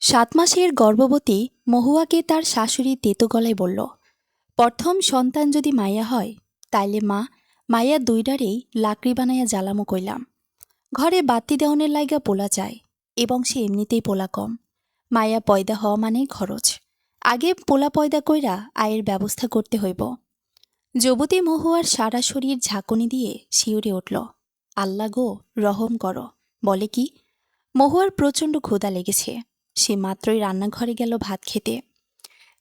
7 মাসের গর্ভবতী মহুয়াকে তার শাশুড়ি তেতো গলায় বলল, প্রথম সন্তান যদি মাইয়া হয় তাইলে মা মাইয়া দুইডারেই লাকড়ি বানাইয়া জ্বালামো কইলাম। ঘরে বাতি দেওয়ানের লাইগা পোলা চায় এবং সে এমনিতেই পোলা কম। মাইয়া পয়দা হওয়া মানেই খরচ। আগে পোলা পয়দা কইরা আয়ের ব্যবস্থা করতে হইব। যুবতী মহুয়ার সারা শরীর ঝাঁকুনি দিয়ে শিউরে উঠল। আল্লাহ গো, রহম করো। বলে কি, মহুয়ার প্রচণ্ড ক্ষুধা লেগেছে। সে মাত্রই রান্নাঘরে গেল ভাত খেতে।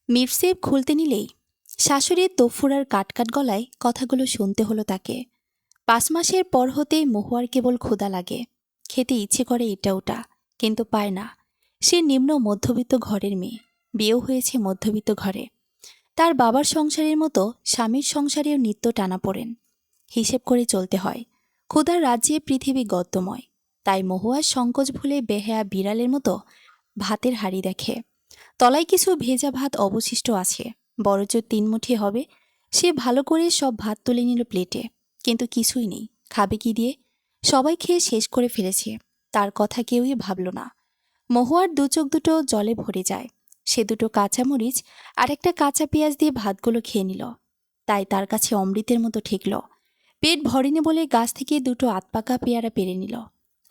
মিরসেপ খুলতে নিলেই শাশুড়ির তোফুরার কাটকাট গলায় কথাগুলো শুনতে হলো তাকে। 5 মাসের পর হতেই মহুয়ার কেবল ক্ষুধা লাগে, খেতে ইচ্ছে করে এটা ওটা, কিন্তু পায় না। সে নিম্ন মধ্যবিত্ত ঘরের মেয়ে, বিয়েও হয়েছে মধ্যবিত্ত ঘরে। তার বাবার সংসারের মতো স্বামীর সংসারেও নিত্য টানাপোড়েন। হিসেব করে চলতে হয়। ক্ষুধার রাজ্যে পৃথিবী গদ্যময়। তাই মহুয়ার সংকোচ ভুলে বেহায়া বিড়ালের মতো ভাতের হাঁড়ি দেখে। তলায় কিছু ভেজা ভাত অবশিষ্ট আছে, বড়জোর 3 মুঠি হবে। সে ভালো করে সব ভাত তুলে নিল প্লেটে, কিন্তু কিছুই নেই। খাবে কি দিয়ে? সবাই খেয়ে শেষ করে ফেলেছে, তার কথা কেউই ভাবল না। মহুয়ার দু চোখ দুটো জলে ভরে যায়। সে দুটো কাঁচামরিচ আর একটা কাঁচা পেঁয়াজ দিয়ে ভাতগুলো খেয়ে নিল। তাই তার কাছে অমৃতের মতো ঠেকল। পেট ভরেনি বলে গাছ থেকে দুটো আতপাকা পেয়ারা পেরে নিল,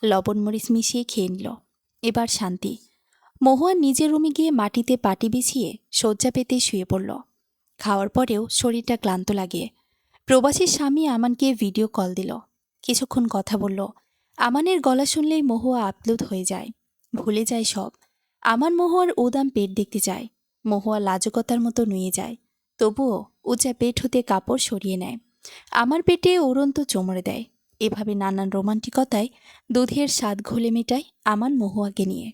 লবণ মরিচ মিশিয়ে খেয়ে নিল। এবার শান্তি। মহুয়া নিজের রুমে গিয়ে মাটিতে পাটি বিছিয়ে শয্যা পেতে শুয়ে পড়ল। খাওয়ার পরেও শরীরটা ক্লান্ত লাগে। প্রবাসী স্বামী আমানকে ভিডিও কল দিল। কিছুক্ষণ কথা বলল। আমানের গলা শুনলেই মহুয়া আপ্লুত হয়ে যায়, ভুলে যায় সব। আমান মহুয়ার উদাম পেট দেখতে চায়। মহুয়া লাজুকতার মতো নুয়ে যায়, তবুও উঁচা পেট হতে কাপড় সরিয়ে নেয়। আমার পেটে উড়ন্ত চমড়ে দেয়। এভাবে নানান রোমান্টিকতায় দুধের স্বাদ ঘোলে মেটায় আমান মহুয়াকে নিয়ে।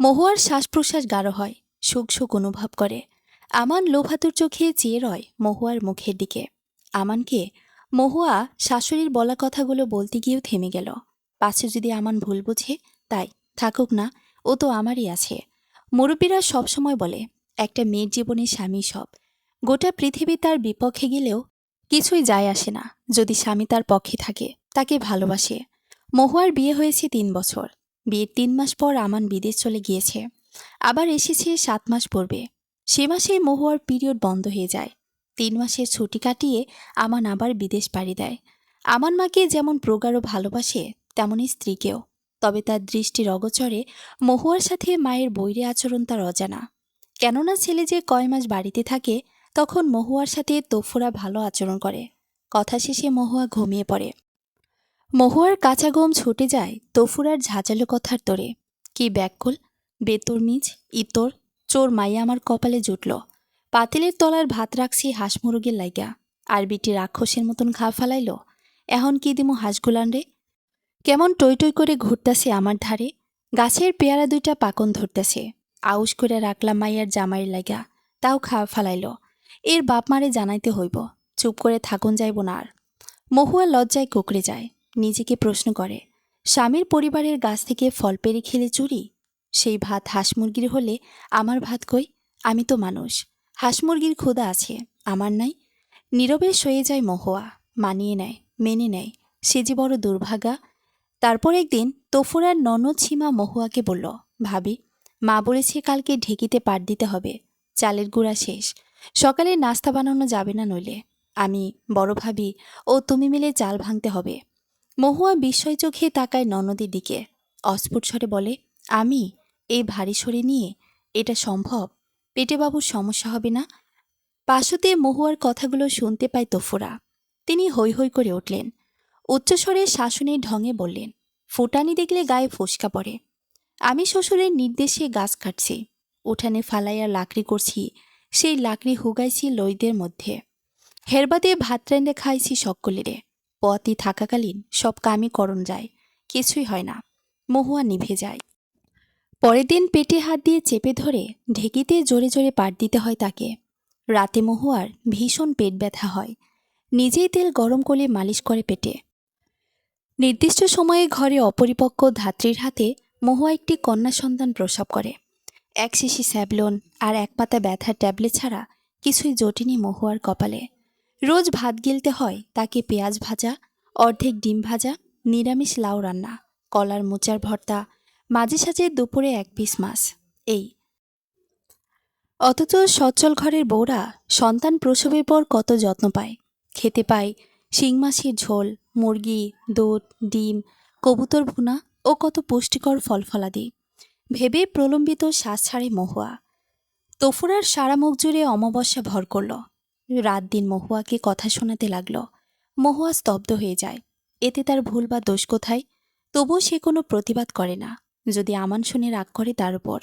মহুয়ার শ্বাস প্রশ্বাস গাঢ় হয়, সুখ সুখ অনুভব করে। আমান লোভাতুর চোখে চেয়ে রয় মহুয়ার মুখের দিকে। আমানকে মহুয়া শাশুড়ির বলা কথাগুলো বলতে গিয়েও থেমে গেল। পাছে যদি আমান ভুল বুঝে, তাই থাকুক না, ও তো আমারই আছে। মুরব্বীরা সবসময় বলে একটা মেয়ের জীবনে স্বামী সব। গোটা পৃথিবী তার বিপক্ষে গেলেও কিছুই যায় আসে না যদি স্বামী তার পক্ষে থাকে, তাকে ভালোবাসে। মহুয়ার বিয়ে হয়েছে 3 বছর। বিয়ের 3 মাস পর আমান বিদেশ চলে গিয়েছে, আবার এসেছে 7 মাস পূর্বে। সে মাসেই মহুয়ার পিরিয়ড বন্ধ হয়ে যায়। 3 মাসের ছুটি কাটিয়ে আমান আবার বিদেশ পাড়ি দেয়। আমান মাকে যেমন প্রগাঢ় ভালোবাসে, তেমনই স্ত্রীকেও। তবে তার দৃষ্টির অগোচরে মহুয়ার সাথে মায়ের বৈরী আচরণ তার অজানা। কেননা ছেলে যে কয় মাস বাড়িতে থাকে, তখন মহুয়ার সাথে তোফুরা ভালো আচরণ করে। কথা শেষে মহুয়া ঘুমিয়ে পড়ে। মহুয়ার কাঁচা ঘুম ছুটে যায় তোফুরার ঝাঁঝালো কথার তোরে। কি ব্যাকুল, বেতরমিজ, ইতর, চোর মাইয়া আমার কপালে জুটল। পাতিলের তলার ভাত রাখছি হাঁস মুরগের লাইগা, আর বিটি রাক্ষসের মতন ঘা ফালাইল। এখন কি দিমু হাঁসগুলান রে? কেমন টই টই করে ঘুরতাছে আমার ধারে। গাছের পেয়ারা 2টা পাকন ধরতেছে। আউশ করে রাখলাম মাইয়ার জামাইয়ের লাইগা, তাও খাওয়া ফালাইল। এর বাপ মারে জানাইতে হইব, চুপ করে থাকুন যাইব না আর। মহুয়া লজ্জায় কুঁকড়ে যায়। নিজেকে প্রশ্ন করে, স্বামীর পরিবারের গাছ থেকে ফল পেরে খেলে চুরি? সেই ভাত হাঁস মুরগির হলে আমার ভাত কই? আমি তো মানুষ, হাঁস মুরগির ক্ষুধা আছে, আমার নাই। নীরবে সয়ে যায় মহুয়া, মানিয়ে নেয়, মেনে নেয়। সে যে বড় দুর্ভাগা। তারপর একদিন তোফুরার ননদ সীমা মহুয়াকে বলল, ভাবি, মা বলেছে কালকে ঢেকিতে পাট দিতে হবে। চালের গুঁড়া শেষ, সকালে নাস্তা বানানো যাবে না নইলে। আমি, বড় ভাবি ও তুমি মিলে চাল ভাঙতে হবে। মহুয়া বিস্ময় চোখে তাকায় ননদের দিকে। অস্ফুট স্বরে বলে, আমি? এই ভারী শরীর নিয়ে এটা সম্ভব? পেটে বাবুর সমস্যা হবে না? পাশতে মহুয়ার কথাগুলো শুনতে পায় তোফুরা। তিনি হৈ হৈ করে উঠলেন। উচ্চস্বরে শাসনের ঢঙে বললেন, ফুটানি দেখলে গায়ে ফোসকা পড়ে। আমি শ্বশুরের নির্দেশে গাছ কাটছি, উঠানে ফালাইয়া লাকড়ি করছি, সেই লাকড়ি হুগাইছি লইদের মধ্যে। হেরবাদে ভাত রান্দে খাইছি সকলেরে। পতি থাকাকালীন সব কামই করণ যায়, কিছুই হয় না। মহুয়া নিভে যায়। পরের দিন পেটে হাত দিয়ে চেপে ধরে ঢেকিতে জোরে জোরে পাট দিতে হয় তাকে। রাতে মহুয়ার ভীষণ পেট ব্যথা হয়। নিজেই তেল গরম করে মালিশ করে পেটে। নির্দিষ্ট সময়ে ঘরে অপরিপক্ক ধাত্রীর হাতে মহুয়া একটি কন্যা সন্তান প্রসব করে। 1 শিশি স্যাভলন আর 1 পাতা ব্যথার ট্যাবলেট ছাড়া কিছুই জোটেনি মহুয়ার কপালে। রোজ ভাত গিলতে হয় তাকে পেঁয়াজ ভাজা, অর্ধেক ডিম ভাজা, নিরামিষ লাউ রান্না, কলার মোচার ভর্তা, মাঝে সাঝে দুপুরে এক পিস মাছ, এই। অথচ সচ্ছল ঘরের বউরা সন্তান প্রসবের পর কত যত্ন পায়, খেতে পায় শিং মাছের ঝোল, মুরগি, দুধ, ডিম, কবুতর ভুনা ও কত পুষ্টিকর ফলফলাদি। ভেবে প্রলম্বিত শ্বাস ছাড়ে মহুয়া। তফুরার সারা মুখ জুড়ে অমাবস্যা ভর করল। রাত দিন মহুয়াকে কথা শোনাতে লাগল। মহুয়া স্তব্ধ হয়ে যায়। এতে তার ভুল বা দোষ কোথায়? তবুও সে কোনো প্রতিবাদ করে না। যদি আমান শুনে রাগ করে তার উপর,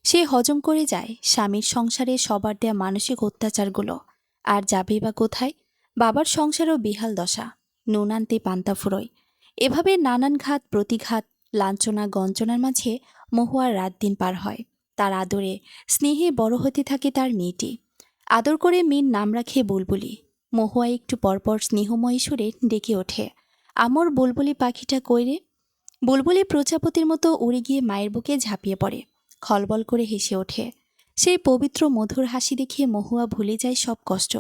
সে হজম করে যায় স্বামীর সংসারে সবার দেয়া মানসিক অত্যাচারগুলো। আর যাবেই বা কোথায়? বাবার সংসারও বিহাল দশা, নুন আনতে পান্তা ফুরোয়। এভাবে নানান ঘাত প্রতিঘাত, লাঞ্ছনা গঞ্চনার মাঝে মহুয়ার রাত দিন পার হয়। তার আদরে স্নেহে বড় হতে থাকে তার মেয়েটি। আদর করে মেয়ের নাম রাখে বুলবুলি। মহুয়া একটু পরপর স্নেহময়ী সুরে ডেকে ওঠে, আমর বুলবুলি পাখিটা কইরে। বুলবুলি প্রজাপতির মতো উড়ে গিয়ে মায়ের বুকে ঝাঁপিয়ে পড়ে, খলবল করে হেসে ওঠে। সেই পবিত্র মধুর হাসি দেখে মহুয়া ভুলে যায় সব কষ্ট।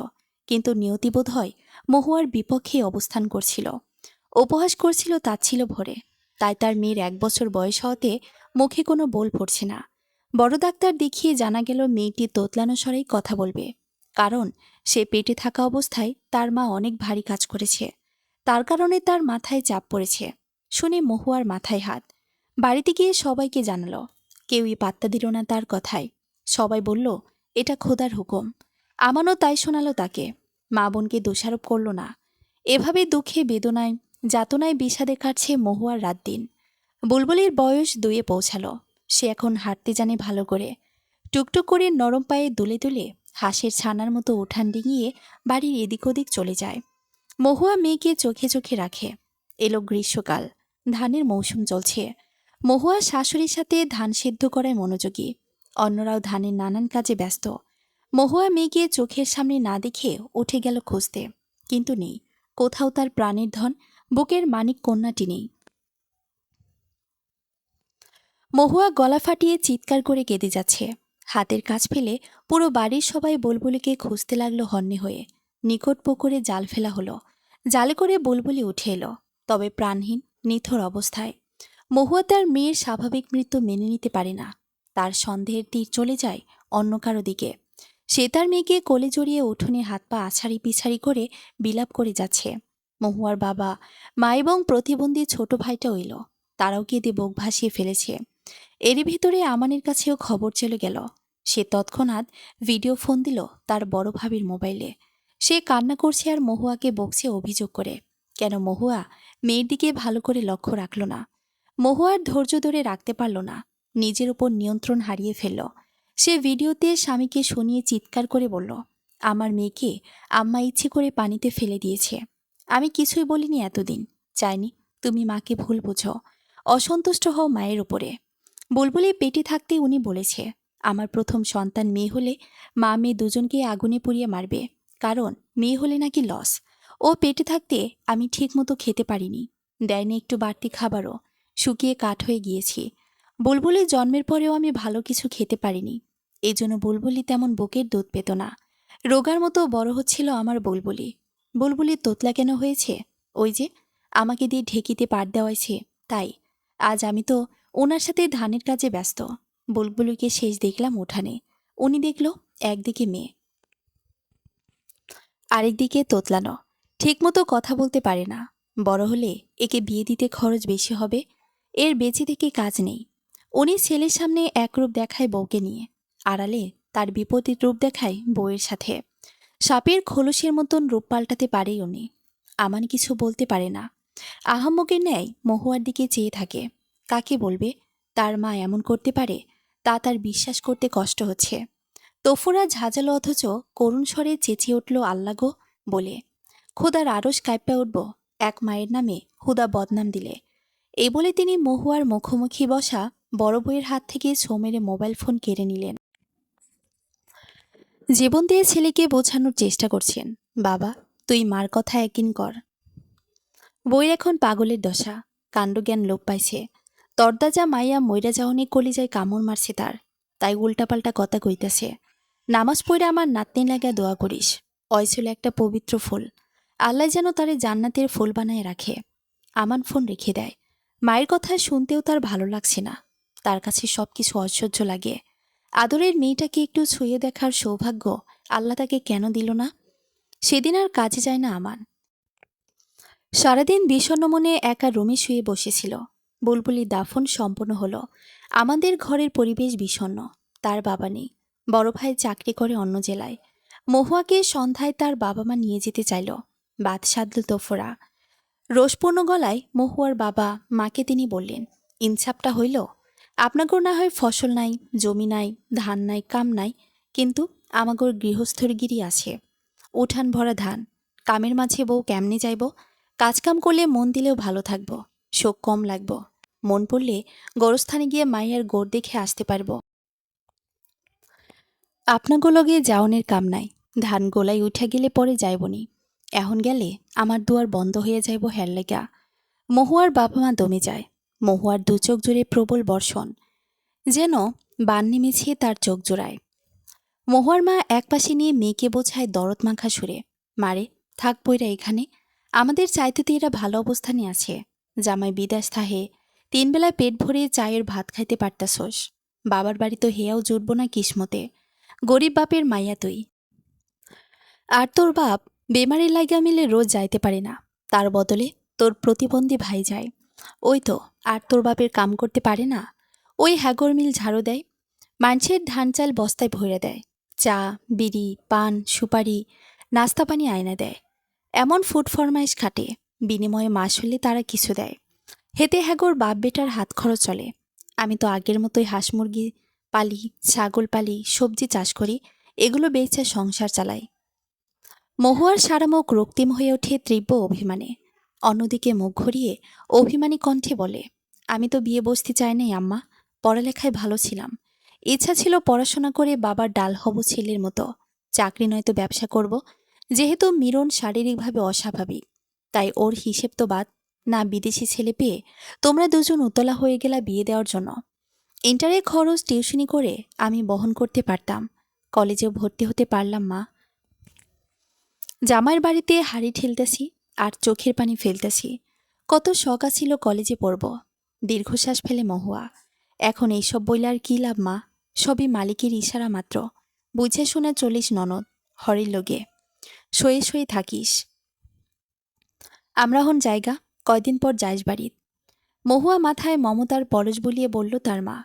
কিন্তু নিয়তি বোধ হয় মহুয়ার বিপক্ষে অবস্থান করছিল, উপহাস করছিল তাচ্ছিল ভরে। তাই তার মেয়ের 1 বছর বয়স হওয়াতে মুখে কোনো বোল পড়ছে না। বড় ডাক্তার দেখিয়ে জানা গেল মেয়েটি তোতলানো স্বরেই কথা বলবে। কারণ সে পেটে থাকা অবস্থায় তার মা অনেক ভারী কাজ করেছে, তার কারণে তার মাথায় চাপ পড়েছে। শুনে মহুয়ার মাথায় হাত। বাড়িতে গিয়ে সবাইকে জানালো। কেউই পাত্তা দিল না তার কথায়। সবাই বলল এটা খোদার হুকুম। আমানও তাই শোনালো তাকে। মা বোনকে দোষারোপ করল না। এভাবে দুঃখে বেদনায় যাতনায় বিষাদে কাটছে মহুয়ার রাত দিন। বুলবুলির বয়স 2-এ পৌঁছালো। সে এখন হাঁটতে জানে ভালো করে। টুকটুক করে নরম পায়ে দুলে দুলে হাঁসের ছানার মতো উঠান ডিঙিয়ে বাড়ির এদিক ওদিক চলে যায়। মহুয়া মেয়েকে চোখে চোখে রাখে। এলো গ্রীষ্মকাল, ধানের মৌসুম চলছে। মহুয়া শাশুড়ির সাথে ধান সেদ্ধ করায় মনোযোগী। অন্যরাও ধানের নানান কাজে ব্যস্ত। মহুয়া মেয়েকে চোখের সামনে না দেখে উঠে গেল খুঁজতে, কিন্তু নেই। কোথাও তার প্রাণের ধন, বুকের মানিক কন্যাটি নেই। মহুয়া গলা ফাটিয়ে চিৎকার করে কেঁদে যাচ্ছে। হাতের কাজ ফেলে পুরো বাড়ির সবাই বুলবুলিকে খুঁজতে লাগলো হন্যে হয়ে। নিকট পুকুরে জাল ফেলা হলো। জালে করে বুলবুলি উঠে এলো, তবে প্রাণহীন, নিথর অবস্থায়। মহুয়া তার মেয়ের স্বাভাবিক মৃত্যু মেনে নিতে পারে না। তার সন্দেহের তীর চলে যায় অন্য কারো দিকে। সে তার মেয়েকে কোলে জড়িয়ে উঠোনে হাত পা আছাড়ি পিছাড়ি করে বিলাপ করে যাচ্ছে। মহুয়ার বাবা, মা এবং প্রতিবন্ধী ছোট ভাইটা এলো। তারাও কেঁদে বুক ভাসিয়ে ফেলেছে। এরই ভিতরে আমানের কাছেও খবর চলে গেল। সে তৎক্ষণাৎ ভিডিও ফোন দিল তার বড় ভাবির মোবাইলে। সে কান্না করছে আর মহুয়াকে বকছে অভিযোগ করে। কেন মহুয়া মেয়ের দিকে ভালো করে লক্ষ্য রাখল না। মহুয়ার ধৈর্য ধরে রাখতে পারল না, নিজের উপর নিয়ন্ত্রণ হারিয়ে ফেলল। সে ভিডিওতে স্বামীকে শুনিয়ে চিৎকার করে বলল, আমার মেয়েকে আম্মা ইচ্ছে করে পানিতে ফেলে দিয়েছে। আমি কিছুই বলিনি এতদিন, চাইনি তুমি মাকে ভুল বোঝো, অসন্তুষ্ট হও মায়ের উপরে। বুলবুলি পেটে থাকতে উনি বলেছে, আমার প্রথম সন্তান মেয়ে হলে মা মেয়ে দুজনকে আগুনে পুড়িয়ে মারবে, কারণ মেয়ে হলে নাকি লস। ও পেটে থাকতে আমি ঠিকমতো খেতে পারিনি, দেয়নি একটু বাড়তি খাবারও, শুকিয়ে কাঠ হয়ে গিয়েছি। বুলবুলির জন্মের পরেও আমি ভালো কিছু খেতে পারিনি। এই জন্য বুলবুলি তেমন বুকের দুধ পেত না। রোগার মতো বড় হচ্ছিল আমার বুলবুলি। বুলবুলি তোতলা কেন হয়েছে? ওই যে আমাকে দিয়ে ঢেকিতে পাট দেওয়াইছে, তাই। আজ আমি তো ওনার সাথে ধানের কাজে ব্যস্ত। বুলবুলিকে শেষ দেখলাম উঠানে। উনি দেখল একদিকে মেয়ে, আরেকদিকে তোতলানো। ঠিকমতো কথা বলতে পারে না। বড় হলে একে বিয়ে দিতে খরচ বেশি হবে, এর বেঁচে থেকে কাজ নেই। উনি ছেলের সামনে একরূপ দেখায় বউকে নিয়ে, আড়ালে তার বিপরীত রূপ দেখায় বউয়ের সাথে। সাপের খোলসের মতন রূপ পাল্টাতে পারেই উনি। আমান কিছু বলতে পারে না। আহাম্মকের ন্যায় মহুয়ার দিকে চেয়ে থাকে। কাকে বলবে তার মা এমন করতে পারে? তা তার বিশ্বাস করতে কষ্ট হচ্ছে। তফুরা ঝাঁঝালো অথচ করুণ স্বরে চেঁচিয়ে উঠল, আল্লাহ গো বলে। খোদার আরশ কাঁপা উঠব এক মায়ের নামে হুদা বদনাম দিলে। এই বলে তিনি মহুয়ার মুখোমুখি বসা বড় বইয়ের হাত থেকে ছো মেরে মোবাইল ফোন কেড়ে নিলেন। জীবন দিয়ে ছেলেকে বোঝানোর চেষ্টা করছেন, বাবা তুই মার কথা একদিন কর। বইয়ের এখন পাগলের দশা, কাণ্ডজ্ঞান লোপ পাইছে। তরদাজা মাইয়া মইরা যাওনি কলিজায় কামড় মারছে তার, তাই উল্টাপাল্টা কথা কইতাছে। নামাজ পড়ে আমার নাতনি লাগা দোয়া করিস। ছিল একটা পবিত্র ফুল, আল্লাহ যেন তারে জান্নাতের ফুল বানায় রাখে। আমান ফোন রেখে দেয়। মায়ের কথা শুনতেও তার ভালো লাগছে না। তার কাছে সবকিছু অসহ্য লাগে। আদরের মেয়েটাকে একটু ছুঁয়ে দেখার সৌভাগ্য আল্লাহ তাকে কেন দিল না? সেদিন আর কাজে যায় না আমান। সারাদিন বিষণ্ণ মনে একা রুমে শুয়ে বসেছিল। বুলবুলি দাফন সম্পন্ন হলো। আমাদের ঘরের পরিবেশ বিষণ্ণ। তার বাবা নেই, বড় ভাই চাকরি করে অন্য জেলায়। মহুয়াকে সন্ধ্যায় তার বাবা মা নিয়ে যেতে চাইল। বাদ সাধল তোফরা। রোষপূর্ণ গলায় মহুয়ার বাবা মাকে তিনি বললেন, ইনসাফটা হইল? আপনাগর না হয় ফসল নাই, জমি নাই, ধান নাই, কাম নাই, কিন্তু আমাগর গৃহস্থরগিরি আছে। উঠান ভরা ধান, কামের মাঝে বউ কেমনে যাইব? কাজকাম করলে মন দিলেও ভালো থাকব, শোক কম লাগব। মন পড়লে গোরস্থানে গিয়ে মাইয়ার গোড় দেখে আসতে পারব। আপনাগো লগে যাওনের কাম নাই, ধান গোলাই উঠা গেলে পরে যাইবনি। এখন গেলে আমার দুয়ার বন্ধ হয়ে যাইব হের লেগা। মহুয়ার বাবা মা দমে যায়। মহুয়ার দু চোখ জুড়ে প্রবল বর্ষণ, যেন বান নেমেছে তার চোখ জোড়ায়। মহুয়ার মা একপাশে নিয়ে মেয়েকে বোঝায় দরদ মাখা সুরে, মারে থাক বইরা এখানে, আমাদের চাইতে তো এরা ভালো অবস্থানে আছে। জামাই বিদেশ থাহে, 3 বেলায় পেট ভরে চায়ের ভাত খাইতে পারতাসোস। বাবার বাড়ি তো হেয়াও জুটব না কিসমতে। গরিব বাপের মাইয়া তুই। আর তোর বাপ বেমারির লাগা মিলে রোজ যাইতে পারে না, তার বদলে তোর প্রতিবন্ধী ভাই যায়। ওই তো, আর তোর বাপের কাম করতে পারে না, ওই হ্যাগর মিল ঝাড়ু দেয়, মানুষের ধান চাল বস্তায় ভরে দেয়, চা, বিড়ি, পান, সুপারি, নাস্তা পানি আয়না দেয়। এমন ফুড ফরমাইশ খাটে, বিনিময়ে মাস হলে তারা কিছু দেয়। হেতে হ্যাগর বাপ বেটার হাত খরচ চলে। আমি তো আগের মতোই হাঁস মুরগি পালি, ছাগল পালি, সবজি চাষ করি, এগুলো বেচে সংসার চালাই। মহুয়ার সারা মুখ রক্তিম হয়ে ওঠে তীব্র অভিমানে। অন্যদিকে মুখ ঘুরিয়ে অভিমানী কণ্ঠে বলে, আমি তো বিয়ে বসতে চাই নাই আম্মা, পড়ালেখায় ভালো ছিলাম। ইচ্ছা ছিল পড়াশোনা করে বাবার ডাল হব ছেলের মতো, চাকরি নয়তো ব্যবসা করব। যেহেতু মিরন শারীরিকভাবে অস্বাভাবিক, তাই ওর হিসেব তো বাদ। না বিদেশি ছেলে পেয়ে তোমরা দুজন উতলা হয়ে গেলা বিয়ে দেওয়ার জন্য। ইন্টারের খরচ টিউশনি করে আমি বহন করতে পারতাম, কলেজেও ভর্তি হতে পারলাম মা। জামাইয়ের বাড়িতে হাড়ি ঠেলতেছি আর চোখের পানি ফেলতেছি। কত শখ ছিল কলেজে পড়ব। দীর্ঘশ্বাস ফেলে মহুয়া, এখন এইসব বইলে আর কি লাভ মা? সবই মালিকের ইশারা মাত্র। বুঝে শুনে চলিস ননদ, হরির লগে শয়ে শয়ে থাকিস। আমরা হন জায়গা, কয়দিন পর যাইস বাড়িত। মহুয়া মাথায় মমতার পরশ বুলিয়ে বলল তার মা।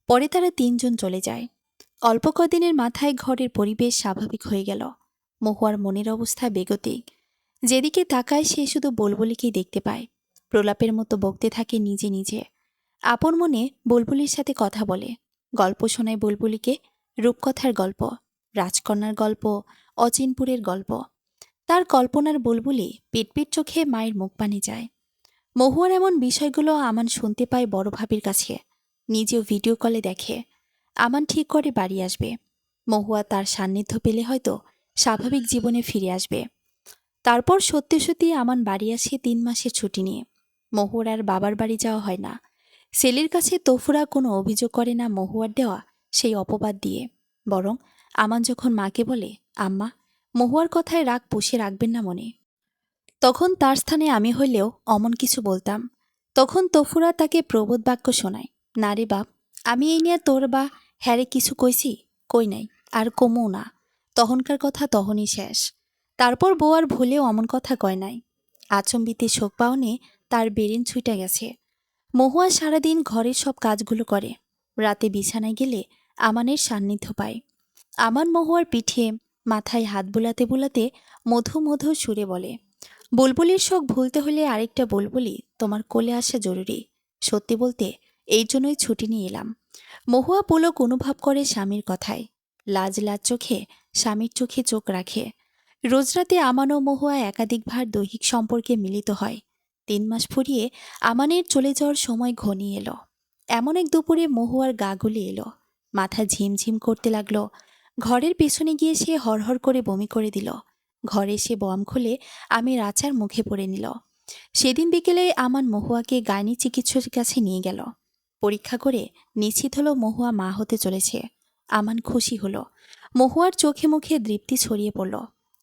পরে তারা 3 জন চলে যায়। অল্প কদিনের মাথায় ঘরের পরিবেশ স্বাভাবিক হয়ে গেল। মহুয়ার মনের অবস্থা বেগতিক। যেদিকে তাকায় সে শুধু বুলবুলিকেই দেখতে পায়। প্রলাপের মতো বকতে থাকে নিজে নিজে। আপন মনে বুলবুলির সাথে কথা বলে, গল্প শোনায় বুলবুলিকে, রূপকথার গল্প, রাজকন্যার গল্প, অচিনপুরের গল্প। তার কল্পনার বুলবুলি পিটপিট চোখে মায়ের মুখ পানে যায়। মহুয়ার এমন বিষয়গুলো আমান শুনতে পায় বড় ভাবির কাছে। নিজেও ভিডিও কলে দেখে। আমান ঠিক করে বাড়ি আসবে। মহুয়া তার সান্নিধ্য পেলে হয়তো স্বাভাবিক জীবনে ফিরে আসবে। তারপর সত্যি সত্যি আমান বাড়ি আসে 3 মাসের ছুটি নিয়ে। মহুয়ার আর বাবার বাড়ি যাওয়া হয় না। সেলির কাছে তফুরা কোনো অভিযোগ করে না মহুয়ার দেওয়া সেই অপবাদ দিয়ে। বরং আমান যখন মাকে বলে, আম্মা, মহুয়ার কথায় রাগ পুষে রাখবেন না মনে, তখন তার স্থানে আমি হইলেও অমন কিছু বলতাম। তখন তফুরা তাকে প্রবোধ বাক্য শোনায়, না রে বাপ, আমি এই নিয়ে তোর বা হ্যারে কিছু কইছি? কই নাই, আর কমও না। তখনকার কথা তখনই শেষ। তারপর বউ আর ভুলেও অমন কথা কয় নাই। আচম্বিতে শোক পাওনে তার বেরেন ছুটে গেছে। মহুয়া সারাদিন ঘরের সব কাজগুলো করে। রাতে বিছানায় গেলে আমানের সান্নিধ্য পায়। আমান মহুয়ার পিঠে মাথায় হাত বুলাতে বুলাতে মধু মধু সুরে বলে, বুলবুলির শোক ভুলতে হলে আরেকটা বুলবুলি তোমার কোলে আসা জরুরি। সত্যি বলতে এই জন্যই ছুটি নিয়ে এলাম। মহুয়া পুলক অনুভব করে স্বামীর কথায়। লাজ লাজ চোখে স্বামীর চোখে চোখ রাখে। রোজ রাতে আমান ও মহুয়া একাধিকবার দৈহিক সম্পর্কে মিলিত হয়। 3 মাস ফুরিয়ে আমানের চলে যাওয়ার সময় ঘনিয়ে এলো। এমন এক দুপুরে মহুয়ার গা গুলি এলো, মাথা ঝিমঝিম করতে লাগলো। ঘরের পেছনে গিয়ে সে হরহর করে বমি করে দিল। ঘরে এসে বয়াম খুলে আমি রাচার মুখে পড়ে নিল। সেদিন বিকেলে আমান মহুয়াকে গাইনি চিকিৎসকের কাছে নিয়ে গেল। পরীক্ষা করে নিশ্চিত হলো মহুয়া মা হতে চলেছে। আমান খুশি হলো। মহুয়ার চোখে মুখে দৃপ্তি ছড়িয়ে পড়ল।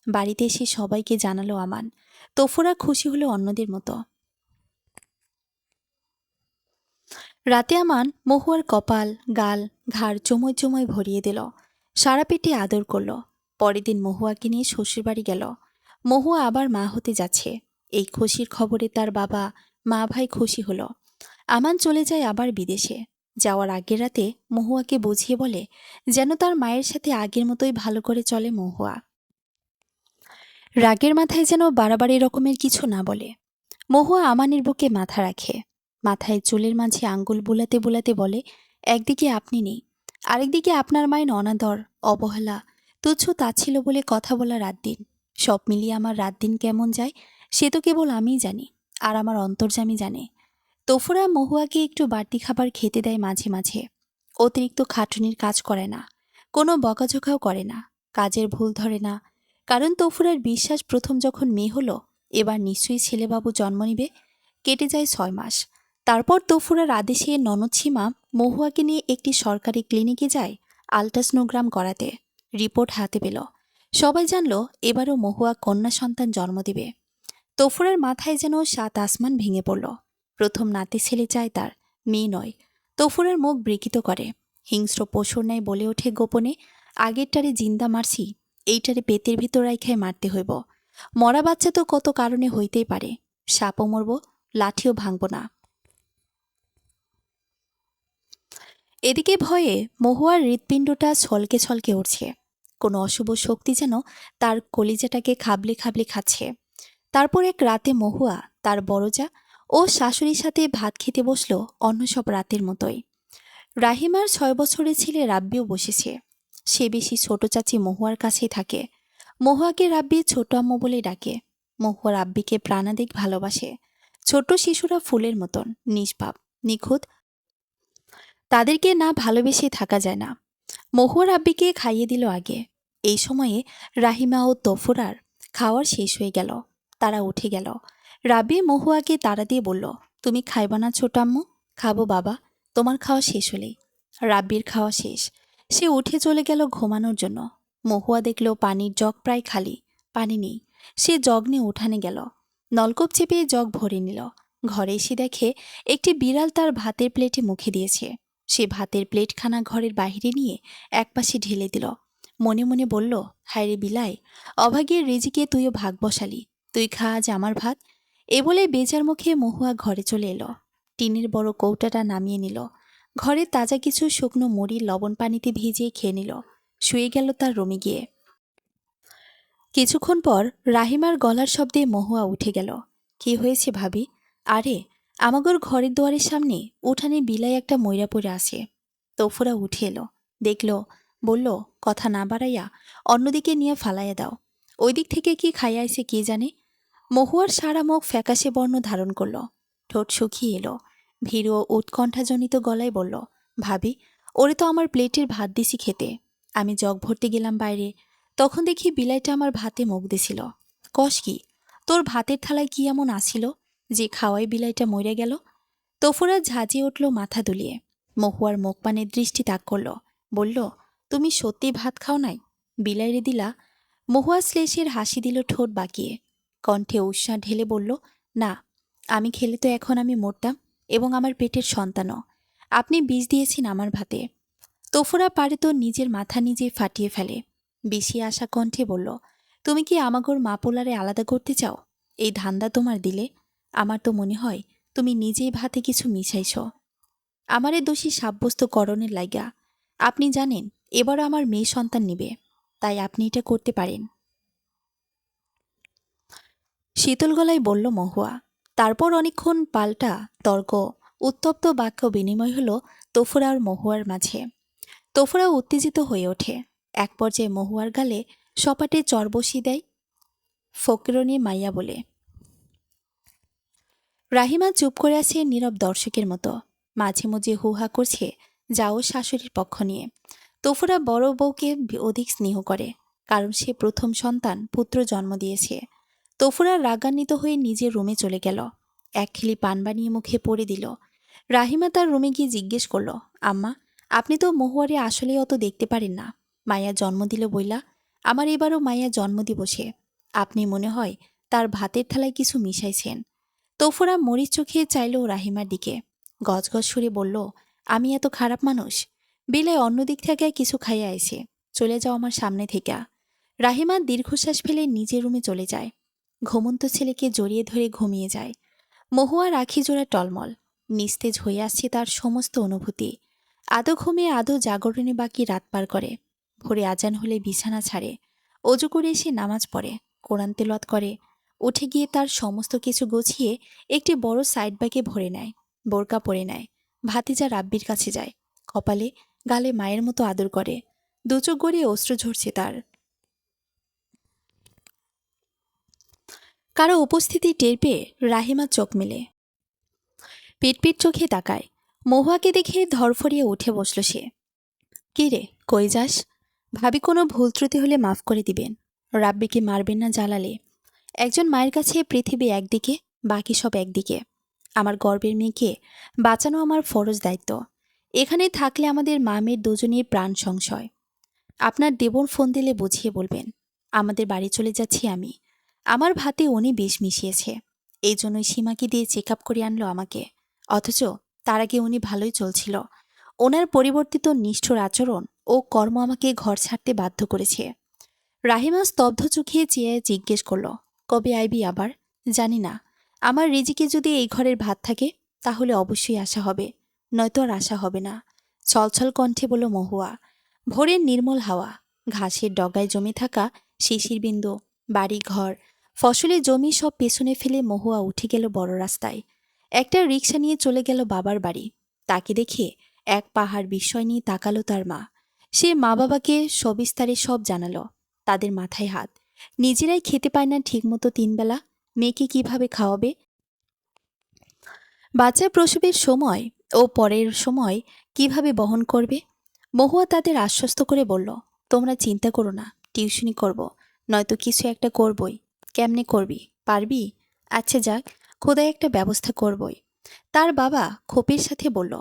বাড়িতে এসে সবাইকে জানালো আমান। তফুরা খুশি হলো অন্যদের মতো। রাতে আমান মহুয়ার কপাল, গাল, ঘাড় চুমোয় চুমোয় ভরিয়ে দিল। সারা পেটে আদর করল। পরের দিন মহুয়াকে নিয়ে শ্বশুরবাড়ি গেল। মহুয়া আবার মা হতে যাচ্ছে। এই খুশির খবরে তার বাবা, মা, ভাই খুশি হলো। আমান চলে যায় আবার বিদেশে। যাওয়ার আগের রাতে মহুয়াকে বুঝিয়ে বলে যেন তার মায়ের সাথে আগের মতোই ভালো করে চলে মহুয়া। রাগের মাথায় যেন বাড়াবাড়ি রকমের কিছু না বলে। মহুয়া আমানের বুকে মাথা রাখে। মাথায় চুলের মাঝে আঙ্গুল বুলাতে বুলাতে বলে, একদিকে আপনি নেই, আরেকদিকে আপনার মায়ের অনাদর, অবহেলা, তুচ্ছ তাচ্ছিল্য বলে কথা বলা রাত দিন। সব মিলিয়ে আমার রাত দিন কেমন যায় সে তো কেবল আমিই জানি, আর আমার অন্তর্যামী জানে। তোফরা মহুয়াকে একটু বাড়তি খাবার খেতে দেয় মাঝে মাঝে। অতিরিক্ত খাটুনির কাজ করে না, কোনো বকাঝোকাও করে না, কাজের ভুল ধরে না। কারণ তোফরার বিশ্বাস প্রথম যখন মেয়ে হলো, এবার নিশ্চয়ই ছেলেবাবু জন্ম নিবে। কেটে যায় 6 মাস। তারপর তোফরার আদেশে ননদ সীমা মহুয়াকে নিয়ে একটি সরকারি ক্লিনিকে যায় আল্ট্রাসনোগ্রাম করাতে। রিপোর্ট হাতে পেল। সবাই জানল এবারও মহুয়া কন্যা সন্তান জন্ম দিবে। তোফরার মাথায় যেন 7 আসমান ভেঙে পড়ল। প্রথম নাতি ছেলে চায় তার, মেয়ে নয়। তোফরার মুখ বিকৃত করে, হিংস্র পশুর ন্যায় বলে ওঠে গোপনে, আগেরটারে জিন্দা মারছি, এইটারে পেটের ভিতর রাইখায় মারতে হইব। মরা বাচ্চা তো কত কারণে হইতেই পারে, সাপও মরব, লাঠিও ভাঙব না। এদিকে ভয়ে মহুয়ার হৃৎপিণ্ডটা ছলকে ছলকে উঠছে। কোনো অশুভ শক্তি যেন তার কলিজাটাকে খাবলে খাবলে খাচ্ছে। তারপর এক রাতে মহুয়া তার বড়জা ও শাশুড়ির সাথে ভাত খেতে বসল অন্য সব রাতের মতোই। রাহিমার 6 বছরের ছেলে রাব্বিও বসেছে। সে বেশি ছোট চাচি মহুয়ার কাছেই থাকে। মহুয়াকে রাব্বি ছোট আম্মু বলে ডাকে। মহুয়া রাব্বিকে প্রাণাদিক ভালোবাসে। ছোট শিশুরা ফুলের মতন নিষ্পাপ, নিখুঁত, তাদেরকে না ভালোবেসে থাকা যায় না। মহুয়া রাব্বিকে খাইয়ে দিল আগে। এই সময়ে রাহিমা ও তফুরার খাওয়ার শেষ হয়ে গেল। তারা উঠে গেল। রাব্বি মহুয়াকে তাড়া দিয়ে বলল, তুমি খাইবা না ছোট আম্মু? খাবো বাবা, তোমার খাওয়া শেষ হলেই। রাব্বির খাওয়া শেষ। সে উঠে চলে গেল ঘুমানোর জন্য। মহুয়া দেখল পানির জগ প্রায় খালি, পানি নেই। সে জগ নিয়ে উঠানে গেল। নলকূপ চেপে জগ ভরে নিল। ঘরে এসে দেখে একটি বিড়াল তার ভাতের প্লেটে মুখে দিয়েছে। সে ভাতের প্লেটখানা ঘরের বাহিরে নিয়ে একপাশে ঢেলে দিল। মনে মনে বলল, হায় রে বিলাই, অভাগীর রিজিকে তুইও ভাগ বসালি, তুই খা আজ আমার ভাত। এ বলে বেজার মুখে মহুয়া ঘরে চলে এলো। টিনের বড় কৌটাটা নামিয়ে নিল। ঘরে তাজা কিছু শুকনো মুড়ি লবণ পানিতে ভিজিয়ে খেয়ে নিল। শুয়ে গেল তার রুমে গিয়ে। কিছুক্ষণ পর রাহিমার গলার শব্দে মহুয়া উঠে গেল। কি হয়েছে ভাবি? আরে, আমাগর ঘরের দুয়ারের সামনে উঠানে বিলাই একটা ময়রা পড়ে আসে। তফুরা উঠে এলো, দেখল, বলল, কথা না বাড়াইয়া অন্যদিকে নিয়ে ফালাইয়া দাও। ওই দিক থেকে কি খাইয়া আইছে কে জানে। মহুয়ার সারা মুখ ফ্যাকাশে বর্ণ ধারণ করল। ঠোঁট শুকিয়ে এলো। ভীরু ও উৎকণ্ঠাজনিত গলায় বলল, ভাবি, ওরে তো আমার প্লেটের ভাত দিছি খেতে। আমি জগ ভরতে গেলাম বাইরে, তখন দেখি বিলাইটা আমার ভাতে মুখ দিছিল। কস কি, তোর ভাতের থালায় কি এমন আসিল যে খাওয়াই বিলাইটা মরে গেল? তফুরা ঝাঁজিয়ে উঠল মাথা দুলিয়ে। মহুয়ার মুখ পানে দৃষ্টি তাক করল। বলল, তুমি সত্যি ভাত খাও নাই? বিলাইরে দিলা? মহুয়া শ্লেষের হাসি দিল ঠোঁট বাঁকিয়ে। কণ্ঠে উৎসাহ ঢেলে বলল, না, আমি খেলে তো এখন আমি মরতাম, এবং আমার পেটের সন্তানও। আপনি বিষ দিয়েছেন আমার ভাতে। তফুরা পারে তো নিজের মাথা নিজে ফাটিয়ে ফেলে। বেশি আশা কণ্ঠে বলল, তুমি কি আমাগোর মা পোলারে আলাদা করতে চাও? এই ধান্দা তোমার দিলে? আমার তো মনে হয় তুমি নিজেই ভাতে কিছু মিশাইছ, আমারে দোষী সাব্যস্ত করণের লাইগা। আপনি জানেন এবারও আমার মেয়ে সন্তান নিবে, তাই আপনি এটা করতে পারেন। শীতল গলায় বলল মহুয়া। তারপর অনেকক্ষণ পাল্টা তর্ক, উত্তপ্ত বাক্য বিনিময় হল তফুরা আর মহুয়ার মাঝে। তফুরা উত্তেজিত হয়ে ওঠে। এক পর্যায়ে মহুয়ার গালে সপাটে চর বসিয়ে দেয়, ফকিরনি মাইয়া বলে। রাহিমা চুপ করে আছে নীরব দর্শকের মতো। মাঝে মাঝে হুহা করছে যাও শাশুড়ির পক্ষ নিয়ে। তফুরা বড় বউকে অধিক স্নেহ করে, কারণ সে প্রথম সন্তান পুত্র জন্ম দিয়েছে। তফুরা রাগান্বিত হয়ে নিজের রুমে চলে গেল। এক খিলি পান বানিয়ে মুখে পড়ে দিল। রাহিমা তার রুমে গিয়ে জিজ্ঞেস করল, আম্মা, আপনি তো মহুয়ারে আসলে অত দেখতে পারেন না। মায়া জন্ম দিল বইলা, আমার এবারও মায়া জন্ম দিবসে। আপনি মনে হয় তার ভাতের থালায় কিছু মিশাইছেন। তফুরা মরিচ চোখে চাইল রাহিমার দিকে। গজগজ সুরে বলল, আমি এত খারাপ মানুষ? বিলাই অন্য দিক থেকে কিছু খাইয়া এসে চলে যাও আমার সামনে থেকে। রাহিমা দীর্ঘশ্বাস ফেলে নিজের রুমে চলে যায়। ঘুমন্ত ছেলেকে জড়িয়ে ধরে ঘুমিয়ে যায়। মহুয়ার আখি জোড়া টলমল, নিস্তেজ হয়ে আসছে তার সমস্ত অনুভূতি। আদো ঘুমিয়ে আদো জাগরণে বাকি রাত পার করে। ভোরে আজান হলে বিছানা ছাড়ে, অজু করে এসে নামাজ পড়ে, কোরআন তেলাওয়াত করে। উঠে গিয়ে তার সমস্ত কিছু গুছিয়ে একটি বড় সাইড ব্যাগে ভরে নেয়, বোরকা পরে নেয়। ভাতিজা রাব্বির কাছে যায়, কপালে গালে মায়ের মতো আদর করে। দুচোখ গড়িয়ে অশ্রু ঝরছে তার। কারো উপস্থিতি টের পেয়ে রাহিমা চোখ মেলে, পিটপিট চোখে তাকায়। মহুয়াকে দেখে ধরফরিয়ে উঠে বসল সে। কি রে, কই যাস? ভাবি কোনো ভুল ত্রুটি হলে মাফ করে দিবেন। রাব্বিকে মারবেন না জ্বালালে। একজন মায়ের কাছে পৃথিবী একদিকে, বাকি সব একদিকে। আমার গর্বের মেয়েকে বাঁচানো আমার ফরজ দায়িত্ব। এখানে থাকলে আমাদের মা মেয়ের দুজনের প্রাণ সংশয়। আপনার দেবর ফোন দিলে বুঝিয়ে বলবেন, আমাদের বাড়ি চলে যাচ্ছি আমি। আমার ভাতে উনি বিষ মিশিয়েছে, এই জন্যই সীমাকে দিয়ে চেক আপ করে আনলো আমাকে। অথচ তার আগে উনি ভালোই চলছিল। ওনার পরিবর্তিত নিষ্ঠুর আচরণ ও কর্ম আমাকে ঘর ছাড়তে বাধ্য করেছে। রাহিমা স্তব্ধ চোখে চেয়ে জিজ্ঞেস করল, কবে আইবি আবার? জানি না। আমার রিজিকে যদি এই ঘরের ভাত থাকে তাহলে অবশ্যই আসা হবে, নয়তো আর আসা হবে না। ছলছল কণ্ঠে বলল মহুয়া। ভোরের নির্মল হাওয়া, ঘাসের ডগায় জমে থাকা শিশির বিন্দু, বাড়ি ঘর, ফসলের জমি সব পেছনে ফেলে মহুয়া উঠে গেল বড় রাস্তায়। একটা রিকশা নিয়ে চলে গেল বাবার বাড়ি। তাকে দেখে এক পাহাড় বিস্ময় নিয়ে তাকালো তার মা। সে মা বাবাকে সবিস্তারে সব জানালো। তাদের মাথায় হাত। নিজেরাই খেতে পায় না ঠিকমতো 3 বেলা, মেয়েকে কিভাবে খাওয়াবে? বাচ্চা প্রসবের সময় ও পরের সময় কিভাবে বহন করবে? মহুয়া তাদের আশ্বস্ত করে বলল, তোমরা চিন্তা করো না, টিউশনি করব, নয়তো কিছু একটা করবই। কেমনে করবি? পারবি? আচ্ছা যাক, খোদাই একটা ব্যবস্থা করবই। তার বাবা ক্ষোভের সাথে বলল,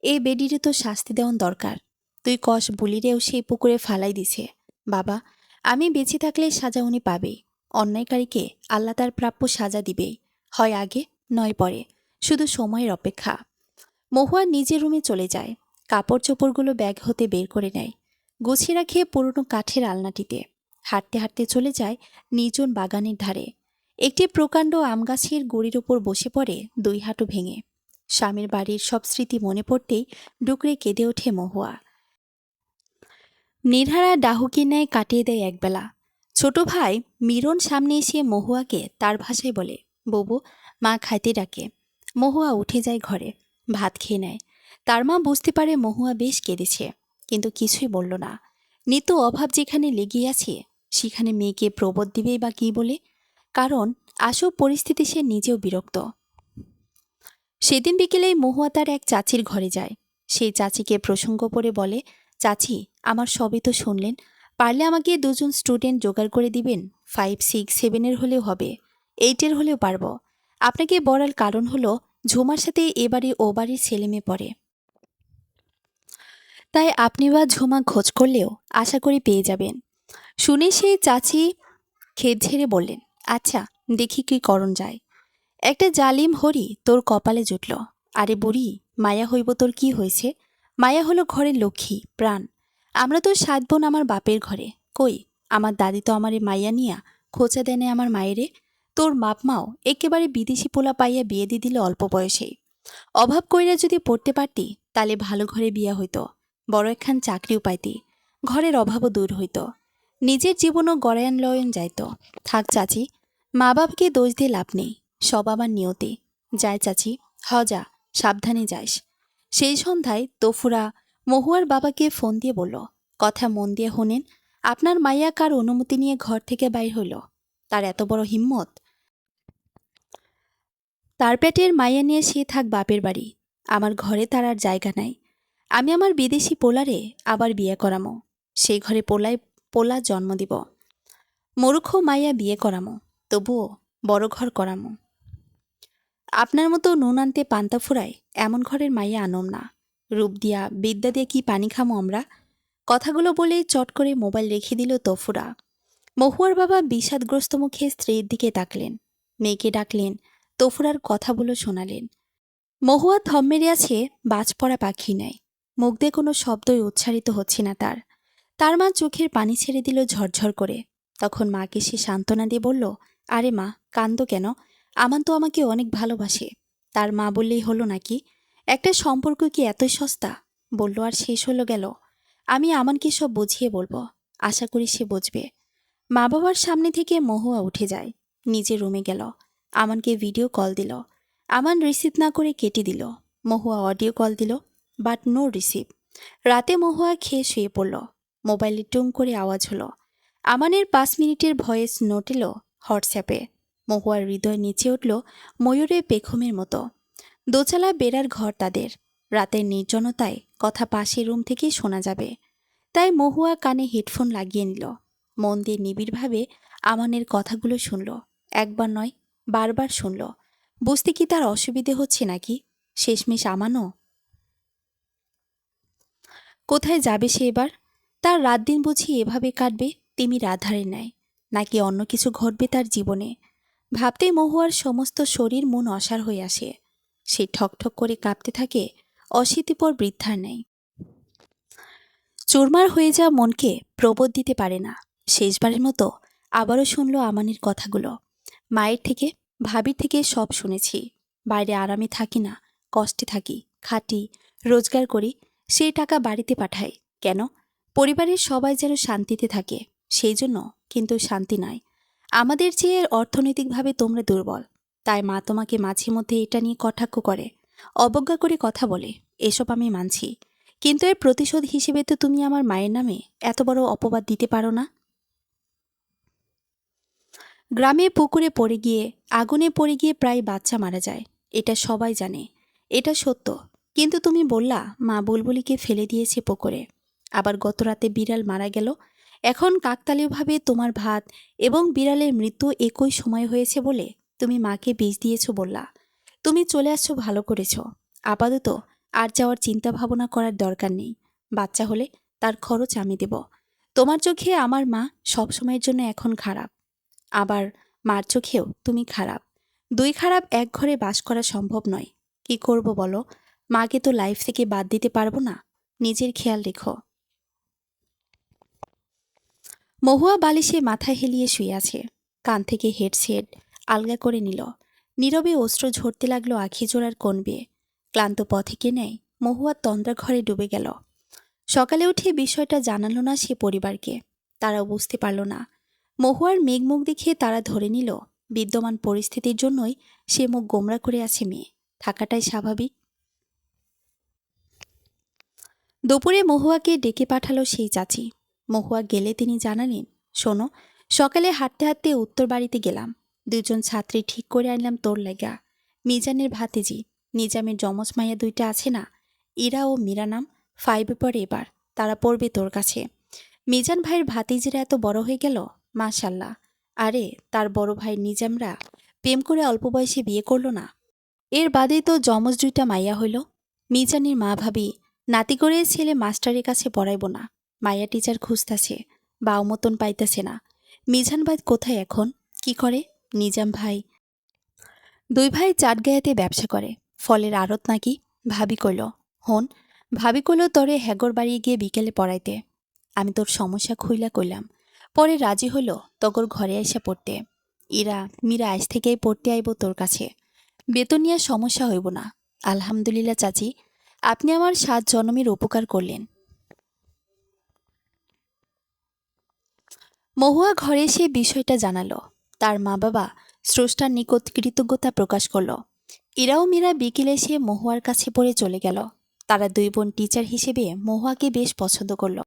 এই বেডিরে তো শাস্তি দেওয়ান দরকার। তুই কষ বুলিরেও সেই পুকুরে ফালাই দিছে। বাবা, আমি বেঁচে থাকলে সাজা উনি পাবেই। অন্যায়কারীকে আল্লাহ তার প্রাপ্য সাজা দিবেই, হয় আগে নয় পরে, শুধু সময়ের অপেক্ষা। মহুয়া নিজের রুমে চলে যায়। কাপড় চোপড়গুলো ব্যাগ হতে বের করে নেয়, গুছিয়ে রাখে পুরনো কাঠের আলনাটিতে। হাঁটতে হাঁটতে চলে যায় নির্জন বাগানের ধারে। একটি প্রকাণ্ড আম গাছের গুড়ির ওপর বসে পড়ে 2 হাঁটু ভেঙে। স্বামীর বাড়ির সব স্মৃতি মনে পড়তেই ডুকরে কেঁদে ওঠে মহুয়া। নির্হারা ডাহুকের ন্যায় কাটিয়ে দেয় একবেলা। ছোট ভাই মিরন সামনে এসে মহুয়াকে তার ভাষায় বলে, ববু, মা খাইতে ডাকে। মহুয়া উঠে যায় ঘরে, ভাত খেয়ে নেয়। তার মা বুঝতে পারে মহুয়া বেশ কেঁদেছে, কিন্তু কিছুই বলল না। নিত্য অভাব যেখানে লেগে আছে সেখানে মেয়েকে প্রবোধ দিবেই বা কী বলে? কারণ আসব পরিস্থিতি সে নিজেও বিরক্ত। সেদিন বিকেলেই মহুয়া তার এক চাচির ঘরে যায়। সেই চাচিকে প্রসঙ্গ করে বলে, চাচি, আমার সবই তো শুনলেন, পারলে আমাকে 2জন স্টুডেন্ট জোগাড় করে দিবেন। 5, 6, 7-এর হলেও হবে, 8-এর হলেও পারব। আপনাকে বলার কারণ হলো ঝুমার সাথে এবারে ও বাড়ির ছেলেমেয়ে পড়ে, তাই আপনি বা ঝুমা খোঁজ করলেও আশা করি পেয়ে যাবেন। শুনে সেই চাচি খেদ ঝেড়ে বললেন, আচ্ছা, দেখি কি করণ যায়। একটা জালিম হরি তোর কপালে জুটল। আরে বুড়ি, মায়া হইব তোর কি হয়েছে? মায়া হলো ঘরের লক্ষ্মী, প্রাণ। আমরা তো 7 বোন আমার বাপের ঘরে। কই, আমার দাদি তো আমারে মাইয়া নিয়া খোঁচা দেনে আমার মায়েরে। তোর বাপ মাও একেবারে বিদেশি পোলা পাইয়া বিয়ে দিয়ে দিলে অল্প বয়সেই। অভাব কইরা যদি পড়তে পারতি তালে ভালো ঘরে বিয়া হইতো, বড় একখান চাকরিও পাইতি, ঘরের অভাবও দূর হইত, নিজের জীবনও গড়ায়ন লয়ন যাইত। থাক চাচি, মা বাপকে দোষ দিয়ে লাভ নেই, সব আমার নিয়তি। যায় চাচি, যা, সাবধানে যাইস। সেই সন্ধ্যায় তফুরা মহুয়ার বাবাকে ফোন দিয়ে বলল, কথা মন দিয়ে শোনেন, আপনার মাইয়া কার অনুমতি নিয়ে ঘর থেকে বাইর হইল? তার এত বড় হিম্মত! তার পেটের মাইয়া নিয়ে সে থাক বাপের বাড়ি, আমার ঘরে তার আর জায়গা নাই। আমি আমার বিদেশি পোলারে আবার বিয়ে করামো, সেই ঘরে পোলা জন্ম দিব। মূর্খ মাইয়া বিয়ে করামো, তবুও বড় ঘর করামো। আপনার মতো নুন আনতে পান্তা ফুরায় এমন ঘরের মাইয়া আনম না। রূপ দিয়া বিদ্যা দিয়ে কি পানি খামো আমরা? কথাগুলো বলে চট করে মোবাইল রেখে দিল তফুরা। মহুয়ার বাবা বিষাদগ্রস্ত মুখে স্ত্রীর দিকে তাকলেন, মেয়েকে ডাকলেন, তফুরার কথাগুলো শোনালেন। মহুয়া থম মেরে আছে বাজ পড়া পাখি নেয়। মুখ দিয়ে কোনো শব্দই উচ্চারিত হচ্ছে না তার। তার মা চোখের পানি ছেড়ে দিল ঝরঝর করে। তখন মাকে সে সান্ত্বনা দিয়ে বলল, আরে মা, কান্দো কেন? আমান তো আমাকে অনেক ভালোবাসে। তার মা বললেই হলো নাকি? একটা সম্পর্ক কি এতই সস্তা? বলল আর শেষ হলো গেল। আমি আমানকে সব বুঝিয়ে বলবো। আশা করি সে বুঝবে। মা বাবার সামনে থেকে মহুয়া উঠে যায়। নিজের রুমে গেল। আমানকে ভিডিও কল দিল। আমান রিসিভ না করে কেটে দিল। মহুয়া অডিও কল দিল, বাট নো রিসিভ। রাতে মহুয়া খেয়ে শুয়ে পড়ল। মোবাইলে টুং করে আওয়াজ হলো। আমানের 5 মিনিটের ভয়েস নোট এলো হোয়াটসঅ্যাপে। মহুয়ার হৃদয় নিচে উঠল ময়ূরের পেখমের মতো। দোচালা বেড়ার ঘর তাদের। রাতের নির্জনতায় কথা পাশের রুম থেকেই শোনা যাবে। তাই মহুয়া কানে হেডফোন লাগিয়ে নিল। মন দিয়ে নিবিড়ভাবে আমানের কথাগুলো শুনল। একবার নয়, বারবার শুনল। বুঝতে কি তার অসুবিধে হচ্ছে নাকি? শেষমেশ আমানও কোথায় যাবে সে এবার? তার রাত দিন বুঝি এভাবে কাটবে তিমির আধারে নেয়? নাকি অন্য কিছু ঘটবে তার জীবনে? ভাবতেই মহুয়ার সমস্ত শরীর মন অসাড় হয়ে আসে। সে ঠকঠক করে কাঁপতে থাকে অশীতিপর বৃদ্ধার ন্যায়। চুরমার হয়ে যাওয়া মনকে প্রবোধ দিতে পারে না। শেষবারের মতো আবারও শুনল আমানের কথাগুলো। মায়ের থেকে, ভাবির থেকে সব শুনেছি। বাইরে আরামে থাকি না, কষ্টে থাকি, খাটি, রোজগার করি, সেই টাকা বাড়িতে পাঠাই। কেন? পরিবারের সবাই যেন শান্তিতে থাকে, সেই জন্য। কিন্তু শান্তি নয়। আমাদের চেয়ে অর্থনৈতিকভাবে তোমরা দুর্বল। তাই মা তোমাকে মাঝে মধ্যে এটা নিয়ে কটাক্ষ করে, অবজ্ঞা করে কথা বলে। এসব আমি মানছি। কিন্তু এর প্রতিশোধ হিসেবে তো তুমি আমার মায়ের নামে এত বড় অপবাদ দিতে পারো না। গ্রামে পুকুরে পড়ে গিয়ে, আগুনে পড়ে গিয়ে প্রায় বাচ্চা মারা যায়। এটা সবাই জানে। এটা সত্য। কিন্তু তুমি বললা মা বুলবুলিকে ফেলে দিয়েছে পুকুরে। আবার গত রাতে বিড়াল মারা গেল। এখন কাকতালীয়ভাবে তোমার ভাত এবং বিড়ালের মৃত্যু একই সময় হয়েছে বলে তুমি মাকে বিষ দিয়েছ বললা। তুমি চলে আসছো, ভালো করেছ। আপাতত আর যাওয়ার চিন্তা ভাবনা করার দরকার নেই। বাচ্চা হলে তার খরচ আমি দেব। তোমার চোখে আমার মা সবসময়ের জন্য এখন খারাপ। আবার মার চোখেও তুমি খারাপ। দুই খারাপ এক ঘরে বাস করা সম্ভব নয়। কি করব বলো? মাকে তো লাইফ থেকে বাদ দিতে পারবো না। নিজের খেয়াল রেখো। মহুয়া বালিশে মাথা হেলিয়ে শুয়ে আছে। কান থেকে হেডসেট আলগা করে নিল। নীরবে অস্ত্র ঝরতে লাগলো আখি জোড়ার কোণ বেয়ে। ক্লান্ত পথিকে নেয় মহুয়ার তন্দ্রা ঘরে ডুবে গেল। সকালে উঠে বিষয়টা জানালো না সে পরিবারকে। তারাও বুঝতে পারল না। মহুয়ার মেঘমুখ দেখে তারা ধরে নিল বিদ্যমান পরিস্থিতির জন্যই সে মুখ গোমরা করে আছে মেয়ে। থাকাটাই স্বাভাবিক। দুপুরে মহুয়াকে ডেকে পাঠালো সেই চাচি। মহুয়া গেলে তিনি জানালেন, শোনো, সকালে হাঁটতে হাঁটতে উত্তর বাড়িতে গেলাম। দুজন ছাত্রী ঠিক করে আনলাম তোর লাগা। মিজানের ভাতিজি, নিজামের যমজ মাইয়া দুইটা আছে না, ইরা ও মীরা নাম, 5-এ পড়ে এবার। তারা পড়বে তোর কাছে। মিজান ভাইয়ের ভাতিজিরা এত বড় হয়ে গেল, মাশাল্লাহ। আরে তার বড় ভাই নিজামরা প্রেম করে অল্প বয়সে বিয়ে করল না? এর বাদেই তো যমজ দুইটা মাইয়া হইল। মিজানের মা ভাবি নাতি করে ছেলে মাস্টারের কাছে পড়াইব না, মাইয়া টিচার খুঁজতাছে, বাও মতন পাইতেছে না। মিজান ভাই কোথায় এখন? কি করে? নিজাম ভাই দুই ভাই চাটগাঁয়াতে ব্যবসা করে, ফলের আড়ত নাকি। ভাবি কইল, হন, ভাবি কইল তরে হ্যাগর বাড়ি গিয়ে বিকেলে পড়াইতে। আমি তোর সমস্যা খুইলা কইলাম। পরে রাজি হইল তগর ঘরে আইসা পড়তে। ইরা মীরা আজ থেকেই পড়তে আইব তোর কাছে। বেতন নিয়ে সমস্যা হইব না। আলহামদুলিল্লাহ চাচি, আপনি আমার 7 জনমের উপকার করলেন। মহুয়া ঘরে এসে বিষয়টা জানালো। তার মা বাবা স্রষ্টার নিকট কৃতজ্ঞতা প্রকাশ করল। ইরাও মীরা বিকেলে এসে মহুয়ার কাছে পড়ে চলে গেল। তারা দুই বোন টিচার হিসেবে মহুয়াকে বেশ পছন্দ করল।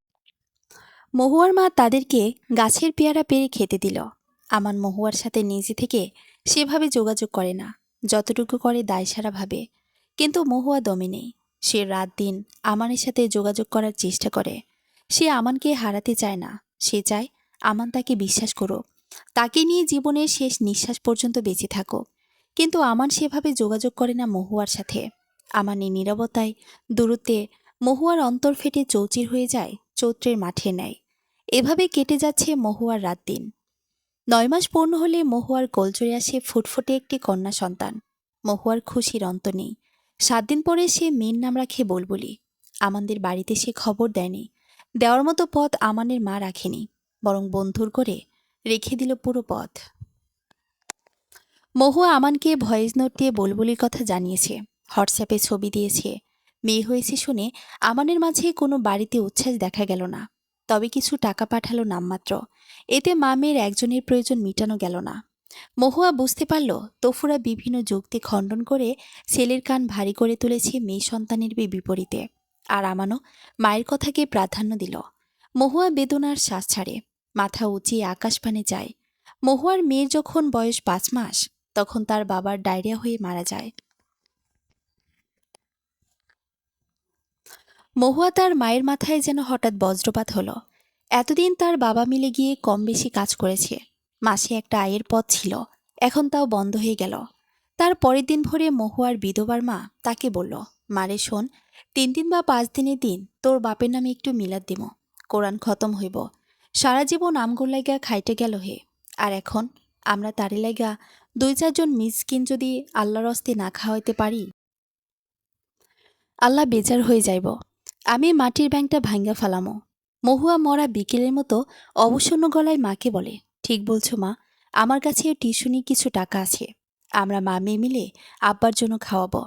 মহুয়ার মা তাদেরকে গাছের পেয়ারা পেরে খেতে দিল। আমান মহুয়ার সাথে নিজে থেকে সেভাবে যোগাযোগ করে না, যতটুকু করে দায়সারা ভাবে। কিন্তু মহুয়া দমে নেই। সে রাত দিন আমানের সাথে যোগাযোগ করার চেষ্টা করে। সে আমানকে হারাতে চায় না। সে চায় আমান তাকে বিশ্বাস করুক, তাকে নিয়ে জীবনের শেষ নিঃশ্বাস পর্যন্ত বেঁচে থাকুক। কিন্তু আমান সেভাবে যোগাযোগ করে না মহুয়ার সাথে। আমানের নীরবতায়, দূরত্বে মহুয়ার অন্তর ফেটে চৌচির হয়ে যায় চৈত্রের মাঠে নেয়। এভাবে কেটে যাচ্ছে মহুয়ার রাত দিন। 9 মাস পূর্ণ হলে মহুয়ার কোলজরে আসে ফুটফুটে একটি কন্যা সন্তান। মহুয়ার খুশির অন্ত নেই। 7 দিন পরে সে মেয়ের নাম রাখে বুলবুলি। আমাদের বাড়িতে সে খবর দেয়নি, দেওয়ার মতো পথ আমানের মা রাখেনি, বরং বন্ধুর করে রেখে দিল পুরো পথ। মহুয়া আমানকে ভয়েস নোট দিয়ে বুলবুলির কথা জানিয়েছে, হোয়াটসঅ্যাপে ছবি দিয়েছে। মেয়ে হয়েছে শুনে আমানের মাঝে কোনো বাড়িতে উচ্ছ্বাস দেখা গেল না, তবে কিছু টাকা পাঠালো নামমাত্র। এতে মা মেয়ের একজনের প্রয়োজন মিটানো গেল না। মহুয়া বুঝতে পারল তফুরা বিভিন্ন যুক্তি খণ্ডন করে ছেলের কান ভারী করে তুলেছে মেয়ে সন্তানের বিপরীতে, আর আমানও মায়ের কথাকে প্রাধান্য দিল। মহুয়া বেদনার শ্বাস ছাড়ে, মাথা উঁচিয়ে আকাশপানে যায়। মহুয়ার মেয়ের যখন বয়স 5 মাস, তখন তার বাবার ডায়রিয়া হয়ে মারা যায়। মহুয়া তার মায়ের মাথায় যেন হঠাৎ বজ্রপাত হলো। এতদিন তার বাবা মিলে গিয়ে কম বেশি কাজ করেছে, মাসে একটা আয়ের পথ ছিল, এখন তাও বন্ধ হয়ে গেল। তার পরের দিন ভোরে মহুয়ার বিধবার মা তাকে বলল, মারে শোন, 3 দিন বা 5 দিনের দিন তোর বাপের নামে একটু মিলাদ দিব, কোরআন খতম হইব। সারা জীবন আমগুর লাইগা খাইতে গেল হে, আর এখন আমরা তারে লাইগা 2-4 জন মিসকিন যদি আল্লাহর হস্তে না খাওয়াইতে পারি, আল্লাহ বেজার হয়ে যাইব। আমি মাটির ব্যাংকটা ভাঙ্গা ফালামো। মহুয়া মরা বিকেলের মতো অবসন্ন গলায় মাকে বলে, ঠিক বলছো মা, আমার কাছে টিউশনি কিছু টাকা আছে, আমরা মা মেয়ে মিলে আব্বার জন্য খাওয়াবো।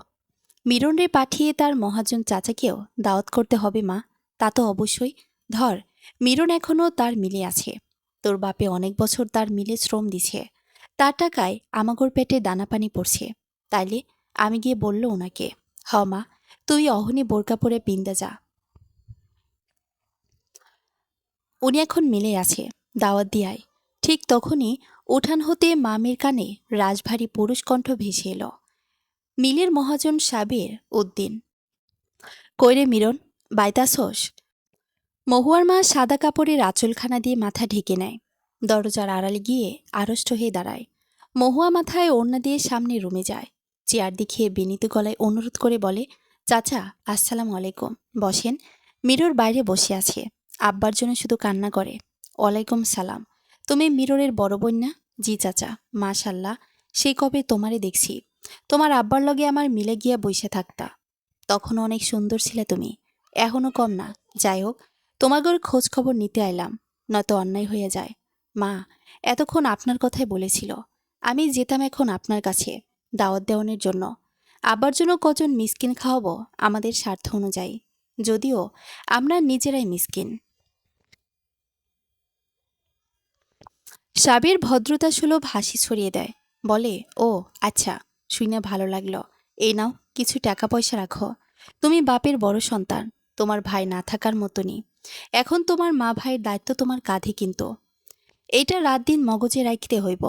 মিরনরে পাঠিয়ে তার মহাজন চাচাকেও দাওয়াত করতে হবে মা। তা তো অবশ্যই। ধর, মিরন এখনও তার মিলে আছে, তোর বাপে অনেক বছর তার মিলে শ্রম দিছে, তার টাকায় আমাগোর পেটে দানা পানি পড়ছে। তাইলে আমি গিয়ে বলল ওনাকে, হ মা, তুই অহনি বোরকা পরে বিন্দা যা, উনি এখন মিলে আছে, দাওয়াত দিয়ায়। ঠিক তখনই উঠান হতে মামের কানে রাজভারী পুরুষ কণ্ঠ ভেসে এলো, মিলের মহাজন সাবের উদ্দিন। কইরে মিরন, বাইতাসোস? মহুয়ার মা সাদা কাপড়ের আঁচলখানা দিয়ে মাথা ঢেকে নেয়, দরজার আড়ালে গিয়ে আড়ষ্ট হয়ে দাঁড়ায়। মহুয়া মাথায় ওড়না দিয়ে সামনে রুমে যায়, চেয়ার দেখিয়ে বিনীত গলায় অনুরোধ করে বলে, চাচা আসসালামু আলাইকুম, বসেন। মিরর বাইরে বসে আছে, আব্বার জন্য শুধু কান্না করে। ওয়ালাইকুম সালাম। তুমি মিররের বড় বোন না? জি চাচা, মাশাল্লাহ, সেই কবে তোমারে দেখছি। তোমার আব্বার লগে আমার মিলে গিয়া বইসা থাকতা, তখনও অনেক সুন্দর ছিলে তুমি, এখনও কম না। যাই হোক, তোমাগোর খোঁজ খবর নিতে আইলাম, নয়তো অন্যায় হয়ে যায়। মা এতক্ষণ আপনার কথাই বলেছিল, আমি যেতাম এখন আপনার কাছে দাওয়াত দেওয়ানোর জন্য, আব্বার জন্য কজন মিসকিন খাওয়াবো আমাদের স্বার্থ অনুযায়ী, যদিও আমরা নিজেরাই মিসকিন। সাবির ভদ্রতা সুলভ হাসি ছড়িয়ে দেয়, বলে, ও আচ্ছা, শুনে ভালো লাগলো। এই নাও কিছু টাকা পয়সা রাখো, তুমি বাপের বড় সন্তান, তোমার ভাই না থাকার মতনই, এখন তোমার মা ভাইয়ের দায়িত্ব তোমার কাঁধে, কিন্তু এইটা রাত দিন মগজে রাখতে হইব।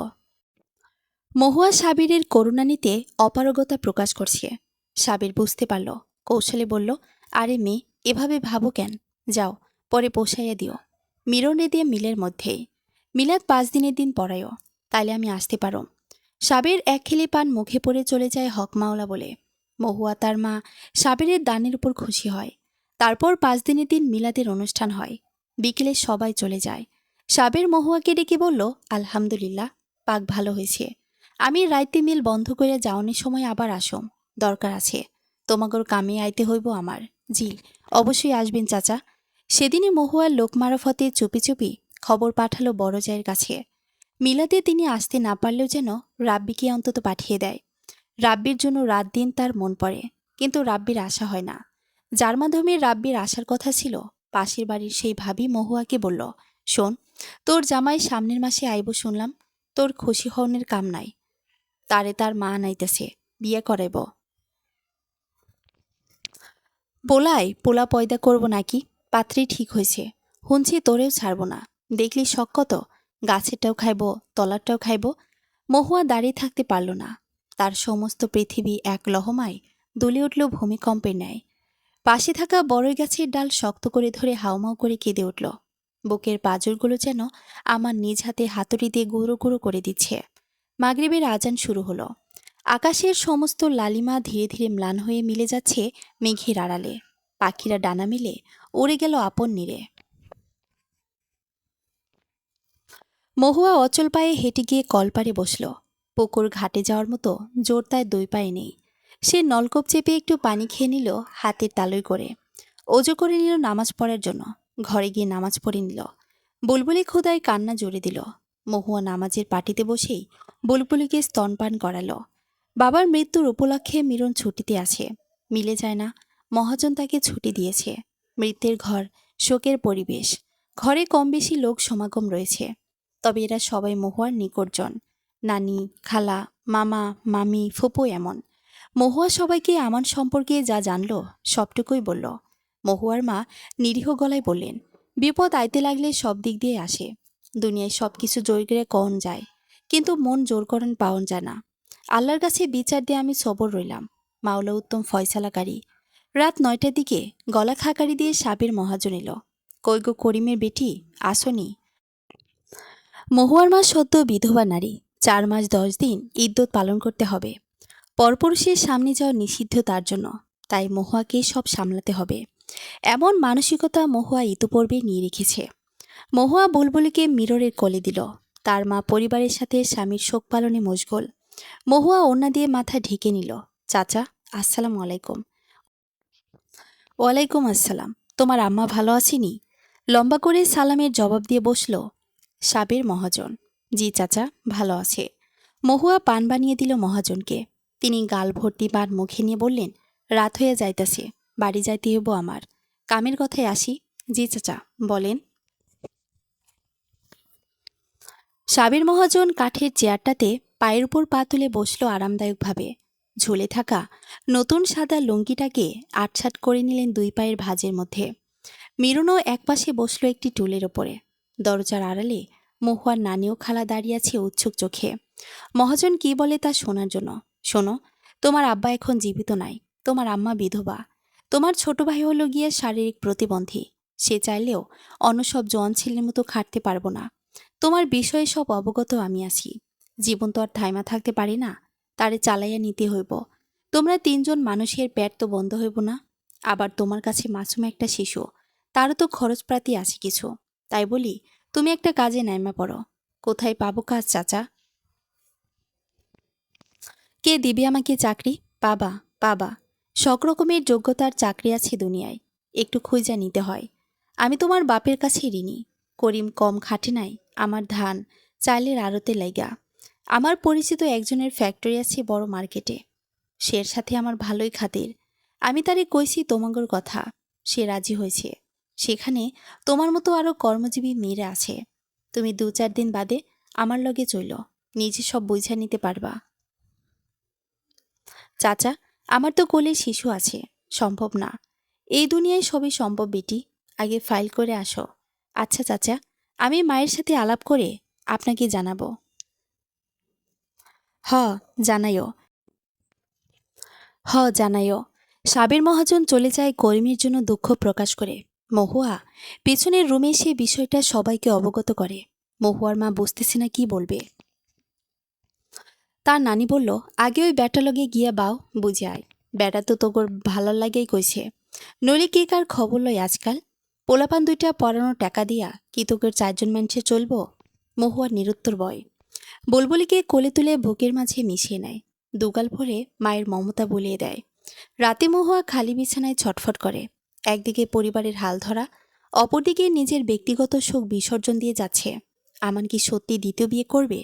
মহুয়া সাবিরের করুণা নিতে অপারগতা প্রকাশ করছে। সাবির বুঝতে পারল, কৌশলে বলল, আরে মেয়ে, এভাবে ভাবো কেন, যাও পরে পোষাইয়া দিও, মিরনে দিয়ে মিলের মধ্যেই, মিলাদ 5 দিনের দিন পড়ায়ও, তাইলে আমি আসতে পারো। সাবির এক খেলি পান মুখে পড়ে চলে যায় হক মাওলা বলে। মহুয়া তার মা সাবিরের দানের উপর খুশি হয়। তারপর 5 দিনের দিন মিলাদের অনুষ্ঠান হয়। বিকেলে সবাই চলে যায়। সাবির মহুয়াকে ডেকে বলল, আলহামদুলিল্লাহ, পাক ভালো হয়েছে। আমি রাইতে মিল বন্ধ করে যাওয়ানোর সময় আবার আসম, দরকার আছে, তোমাগোর কামে আইতে হইব আমার। জি, অবশ্যই আসবেন চাচা। সেদিনই মহুয়ার লোক মারফতে চুপি চুপি খবর পাঠালো বড় জায়ের কাছে। মিলাদে তিনি আসতে না পারলেও যেন রাব্বিকে অন্তত পাঠিয়ে দেয়। রাব্বির জন্য রাত দিন তার মন পড়ে, কিন্তু রাব্বির আশা হয় না। যার মাধ্যমে রাব্বির আসার কথা ছিল, পাশের বাড়ির সেই ভাবি মহুয়াকে বলল, শোন, তোর জামাই সামনের মাসে আইব শুনলাম, তোর খুশি হওনের কাম নাই, তারে তার মা নাইতেছে, বিয়ে করাইব। পোলাই পোলা পয়দা করব নাকি, পাত্রী ঠিক হয়েছে, শুনছি তোরেও ছাড়ব না, দেখলি শখ কত, গাছেরটাও খাইব, তলারটাও খাইব। মহুয়া দাঁড়িয়ে থাকতে পারল না, তার সমস্ত পৃথিবী এক লহমায় দুলে উঠল ভূমিকম্পের ন্যায়। পাশে থাকা বড়ই গাছের ডাল শক্ত করে ধরে হাউমাউ করে কেঁদে উঠল। বুকের পাঁজরগুলো যেন আমার নিজ হাতে হাতুড়ি দিয়ে গুঁড়ো গুঁড়ো করে দিচ্ছে। মাগরিবের আজান শুরু হলো। আকাশের সমস্ত লালিমা ধীরে ধীরে ম্লান হয়ে মিলে যাচ্ছে মেঘের আড়ালে। পাখিরা ডানা মেলে উড়ে গেল আপন নীড়ে। মহুয়া অচল পায়ে হেঁটে গিয়ে কলপারে বসল। পুকুর ঘাটে যাওয়ার মতো জোর তার 2 পায়ে নেই। সে নলকূপ চেপে একটু পানি খেয়ে নিল হাতের তালুয় করে। অজু করে নিল নামাজ পড়ার জন্য। ঘরে গিয়ে নামাজ পড়ে নিল। বুলবুলি ক্ষুধায় কান্না জুড়ে দিল। মহুয়া নামাজের পাটিতে বসেই বুলবুলিকে স্তনপান করালো। বাবার মৃত্যুর উপলক্ষে মিরন ছুটিতে আছে। মিলে যায় না, মহাজন তাকে ছুটি দিয়েছে। মৃত্যের ঘর, শোকের পরিবেশ। ঘরে কম বেশি লোক সমাগম রয়েছে, তবে এরা সবাই মহুয়ার নিকটজন। নানি, খালা, মামা, মামি, ফুপু এমন। মহুয়া সবাইকে আমান সম্পর্কে যা জানল সবটুকুই বলল। মহুয়ার মা নিরীহ গলায় বললেন, বিপদ আইতে লাগলে সব দিক দিয়ে আসে। দুনিয়ায় সব কিছু জোর করে কন যায়, কিন্তু মন জোর করন পাওন যায় না। আল্লাহর কাছে বিচার দিয়ে আমি সবর রইলাম। মাওলা উত্তম ফয়সালাকারী। রাত 9টার দিকে গলা খাকারি দিয়ে সাবের মহাজন এলো। কই গো করিমের বেটি, আসনি? মহুয়ার মা সদ্য বিধবা নারী। 4 মাস 10 দিন ইদ্যত পালন করতে হবে। পরপুরুষের সামনে যাওয়া নিষিদ্ধ তার জন্য, তাই মহুয়াকেই সব সামলাতে হবে। এমন মানসিকতা মহুয়া ইতিপূর্বে নিয়ে রেখেছে। মহুয়া বুলবুলিকে মিররের কোলে দিল। তার মা পরিবারের সাথে স্বামীর শোক পালনে মশগুল। মহুয়া ওড়না দিয়ে মাথা ঢেকে নিল। চাচা, আসসালামু আলাইকুম। ওয়ালাইকুম আসসালাম। তোমার আম্মা ভালো আছেনি? লম্বা করে সালামের জবাব দিয়ে বসল সাবের মহাজন। জি চাচা, ভালো আছে। মহুয়া পান বানিয়ে দিল মহাজনকে। তিনি গাল ভর্তি পান মুখে নিয়ে বললেন, রাত হয়ে যাইতাছে, বাড়ি যাইতে হইব আমার। কামের কথায় আসি। জি চাচা, বলেন। সাবের মহাজন কাঠের চেয়ারটাতে পায়ের উপর পা তুলে বসল আরামদায়কভাবে। ঝুলে থাকা নতুন সাদা লুঙ্গিটাকে আটসাট করে নিলেন 2 পায়ের ভাঁজের মধ্যে। মিরনও একপাশে বসল একটি টুলের ওপরে। দরজার আড়ালে মহুয়ার নানি ও খালা দাঁড়িয়ে আছে উৎসুক চোখে। মহাজন কি বলে তা শোনার জন্য। শোনো, তোমার আব্বা এখন জীবিত নাই। তোমার আম্মা বিধবা। তোমার ছোট ভাই হলো গিয়ে শারীরিক প্রতিবন্ধী। সে চাইলেও অন্য সব জোয়ান ছেলের মতো খাটতে পারবো না। তোমার বিষয়ে সব অবগত আমি আছি। জীবন তো আর থাইমা থাকতে পারি না, তারে চালাইয়া নিতে হইব। তোমরা 3 জন মানুষের পেট তো বন্ধ হইব না। আবার তোমার কাছে মাসুম একটা শিশু, তারও তো খরচপাতি আছে কিছু। তাই বলি, তুমি একটা কাজে নাইমা পড়ো। কোথায় পাবো কাজ চাচা? কে দিবে আমাকে চাকরি? পাবা, পাবা। সব রকমের যোগ্যতার চাকরি আছে দুনিয়ায়, একটু খুঁজা নিতে হয়। আমি তোমার বাপের কাছে ঋণী। করিম কম খাটে নাই আমার ধান চাইলের আড়তে লাইগা। আমার পরিচিত একজনের ফ্যাক্টরি আছে বড় মার্কেটে। সের সাথে আমার ভালোই খাতির। আমি তারে কইছি তোমাগর কথা। সে রাজি হয়েছে। সেখানে তোমার মতো আরো কর্মজীবী মেয়েরা আছে। তুমি 2-4 দিন বাদে আমার লগে চইল, নিজে সব বুঝা নিতে পারবা। চাচা, আমার তো কোলে শিশু আছে, সম্ভব না। এই দুনিয়ায় সবই সম্ভব বেটি। আগে ফাইল করে আসো। আচ্ছা চাচা, আমি মায়ের সাথে আলাপ করে আপনাকে জানাবো। হ, জানাইও। জানাইও। সাবের মহাজন চলে যায় করিমের জন্য দুঃখ প্রকাশ করে। মহুয়া পেছনের রুমে এসে বিষয়টা সবাইকে অবগত করে। মহুয়ার মা বুঝতেছে না কি বলবে। তার নানি বলল, আগে ওই ব্যাটা লগে গিয়া বাও, বুঝে আয়। ব্যাটা তো তোগর ভালো লাগেই কইছে। নইলে কে কার খবর লয় আজকাল? পোলাপান 2টা পড়ানোর টাকা দিয়া কি তোগের 4 জন মানুষে চলব? মহুয়ার নিরুত্তর বয়। বুলবুলিকে কোলে তুলে বুকের মাঝে মিশিয়ে নেয়। দুগাল ভরে মায়ের মমতা বুলিয়ে দেয়। রাতে মহুয়া খালি বিছানায় ছটফট করে। একদিকে পরিবারের হাল ধরা, অপরদিকে নিজের ব্যক্তিগত সুখ বিসর্জন দিয়ে যাচ্ছে। আমান কি সত্যি দ্বিতীয় বিয়ে করবে?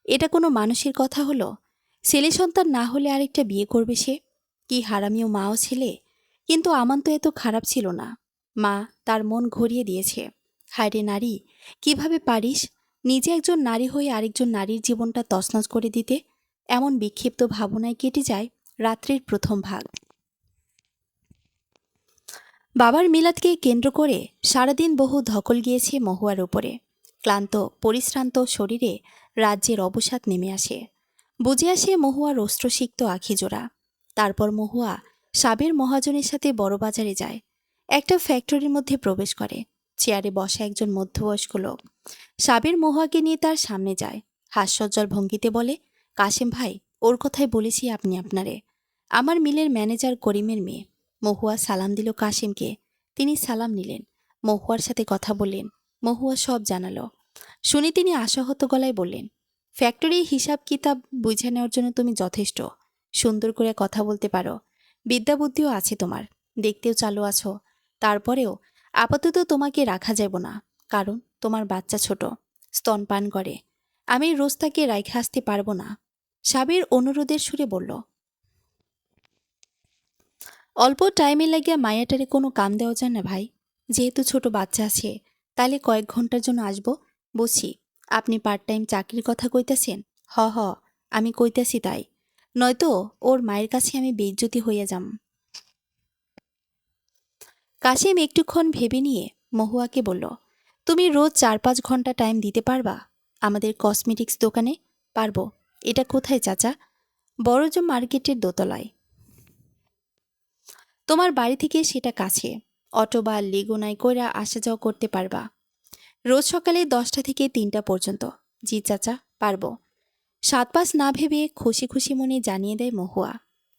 এটা কোনো মানুষের কথা হলো? ছেলে সন্তান না হলে আরেকটা বিয়ে করবে সে? কি হারামিও মাও ছেলে। কিন্তু আমান তো এত খারাপ ছিল না। মা তার মন ঘুরিয়ে দিয়েছে। হায়রে নারী, কিভাবে পারিস নিজে একজন নারী হয়ে আরেকজন নারীর জীবনটা তছনছ করে দিতে? এমন বিক্ষিপ্ত ভাবনায় কেটে যায় রাত্রির প্রথম ভাগ। বাবার মিলাদকে কেন্দ্র করে সারাদিন বহু ধকল গিয়েছে মহুয়ার উপরে। ক্লান্ত পরিশ্রান্ত শরীরে রাজ্যের অবসাদ নেমে আসে। বুঝে আসে মহুয়ার অস্ত্রসিক্ত আখিজোড়া। তারপর মহুয়া সাবের মহাজনের সাথে বড় বাজারে যায়। একটা ফ্যাক্টরির মধ্যে প্রবেশ করে। চেয়ারে বসা একজন মধ্যবয়স্ক লোক সাবের মহুয়াকে নিয়ে তার সামনে যায়। হাস্যজ্জ্বল ভঙ্গিতে বলে, কাশেম ভাই, ওর কথাই বলেছি আপনি আপনারে। আমার মিলের ম্যানেজার করিমের মেয়ে। মহুয়া সালাম দিল কাশেমকে। তিনি সালাম নিলেন। মহুয়ার সাথে কথা বললেন। মহুয়া সব জানালো। শুনে তিনি আশাহত গলায় বললেন, ফ্যাক্টরির হিসাব কিতাব বুঝে নেওয়ার জন্য তুমি যথেষ্ট। সুন্দর করে কথা বলতে পারো, বিদ্যা বুদ্ধিও আছে তোমার, দেখতেও চালু আছো। তারপরেও আপাতত তোমাকে রাখা যাব না, কারণ তোমার বাচ্চা ছোট, স্তনপান করে। আমি রোজ তাকে রাইখে আসতে পারবো না। সাবির অনুরোধের সুরে বলল। অল্প টাইমে লাগিয়া মায়াটারে কোনো কাম দেওয়া যায় না ভাই। যেহেতু ছোট বাচ্চা আছে, তাহলে কয়েক ঘন্টার জন্য আসবো। বুঝছি আপনি পার্ট টাইম চাকরির কথা কইতাছেন। হ হ, আমি কইতাছি তাই, নয়তো ওর মায়ের কাছে আমি বেইজ্জতি হইয়া যাম। কাশিম একটুক্ষণ ভেবে নিয়ে মহুয়াকে বলল, তুমি রোজ 4-5 ঘন্টা টাইম দিতে পারবা আমাদের কসমেটিক্স দোকানে? পারবো। এটা কোথায় চাচা? বড়জো মার্কেটের দোতলায়। তোমার বাড়ি থেকে সেটা কাছে, অটো বা লেগুনায় কইরা আসা যাওয়া করতে পারবা। রোজ সকালে 10টা থেকে 3টা পর্যন্ত। জি চাচা, পারবো। 7 পাঁচ না ভেবে খুশি খুশি মনে জানিয়ে দেয় মহুয়া।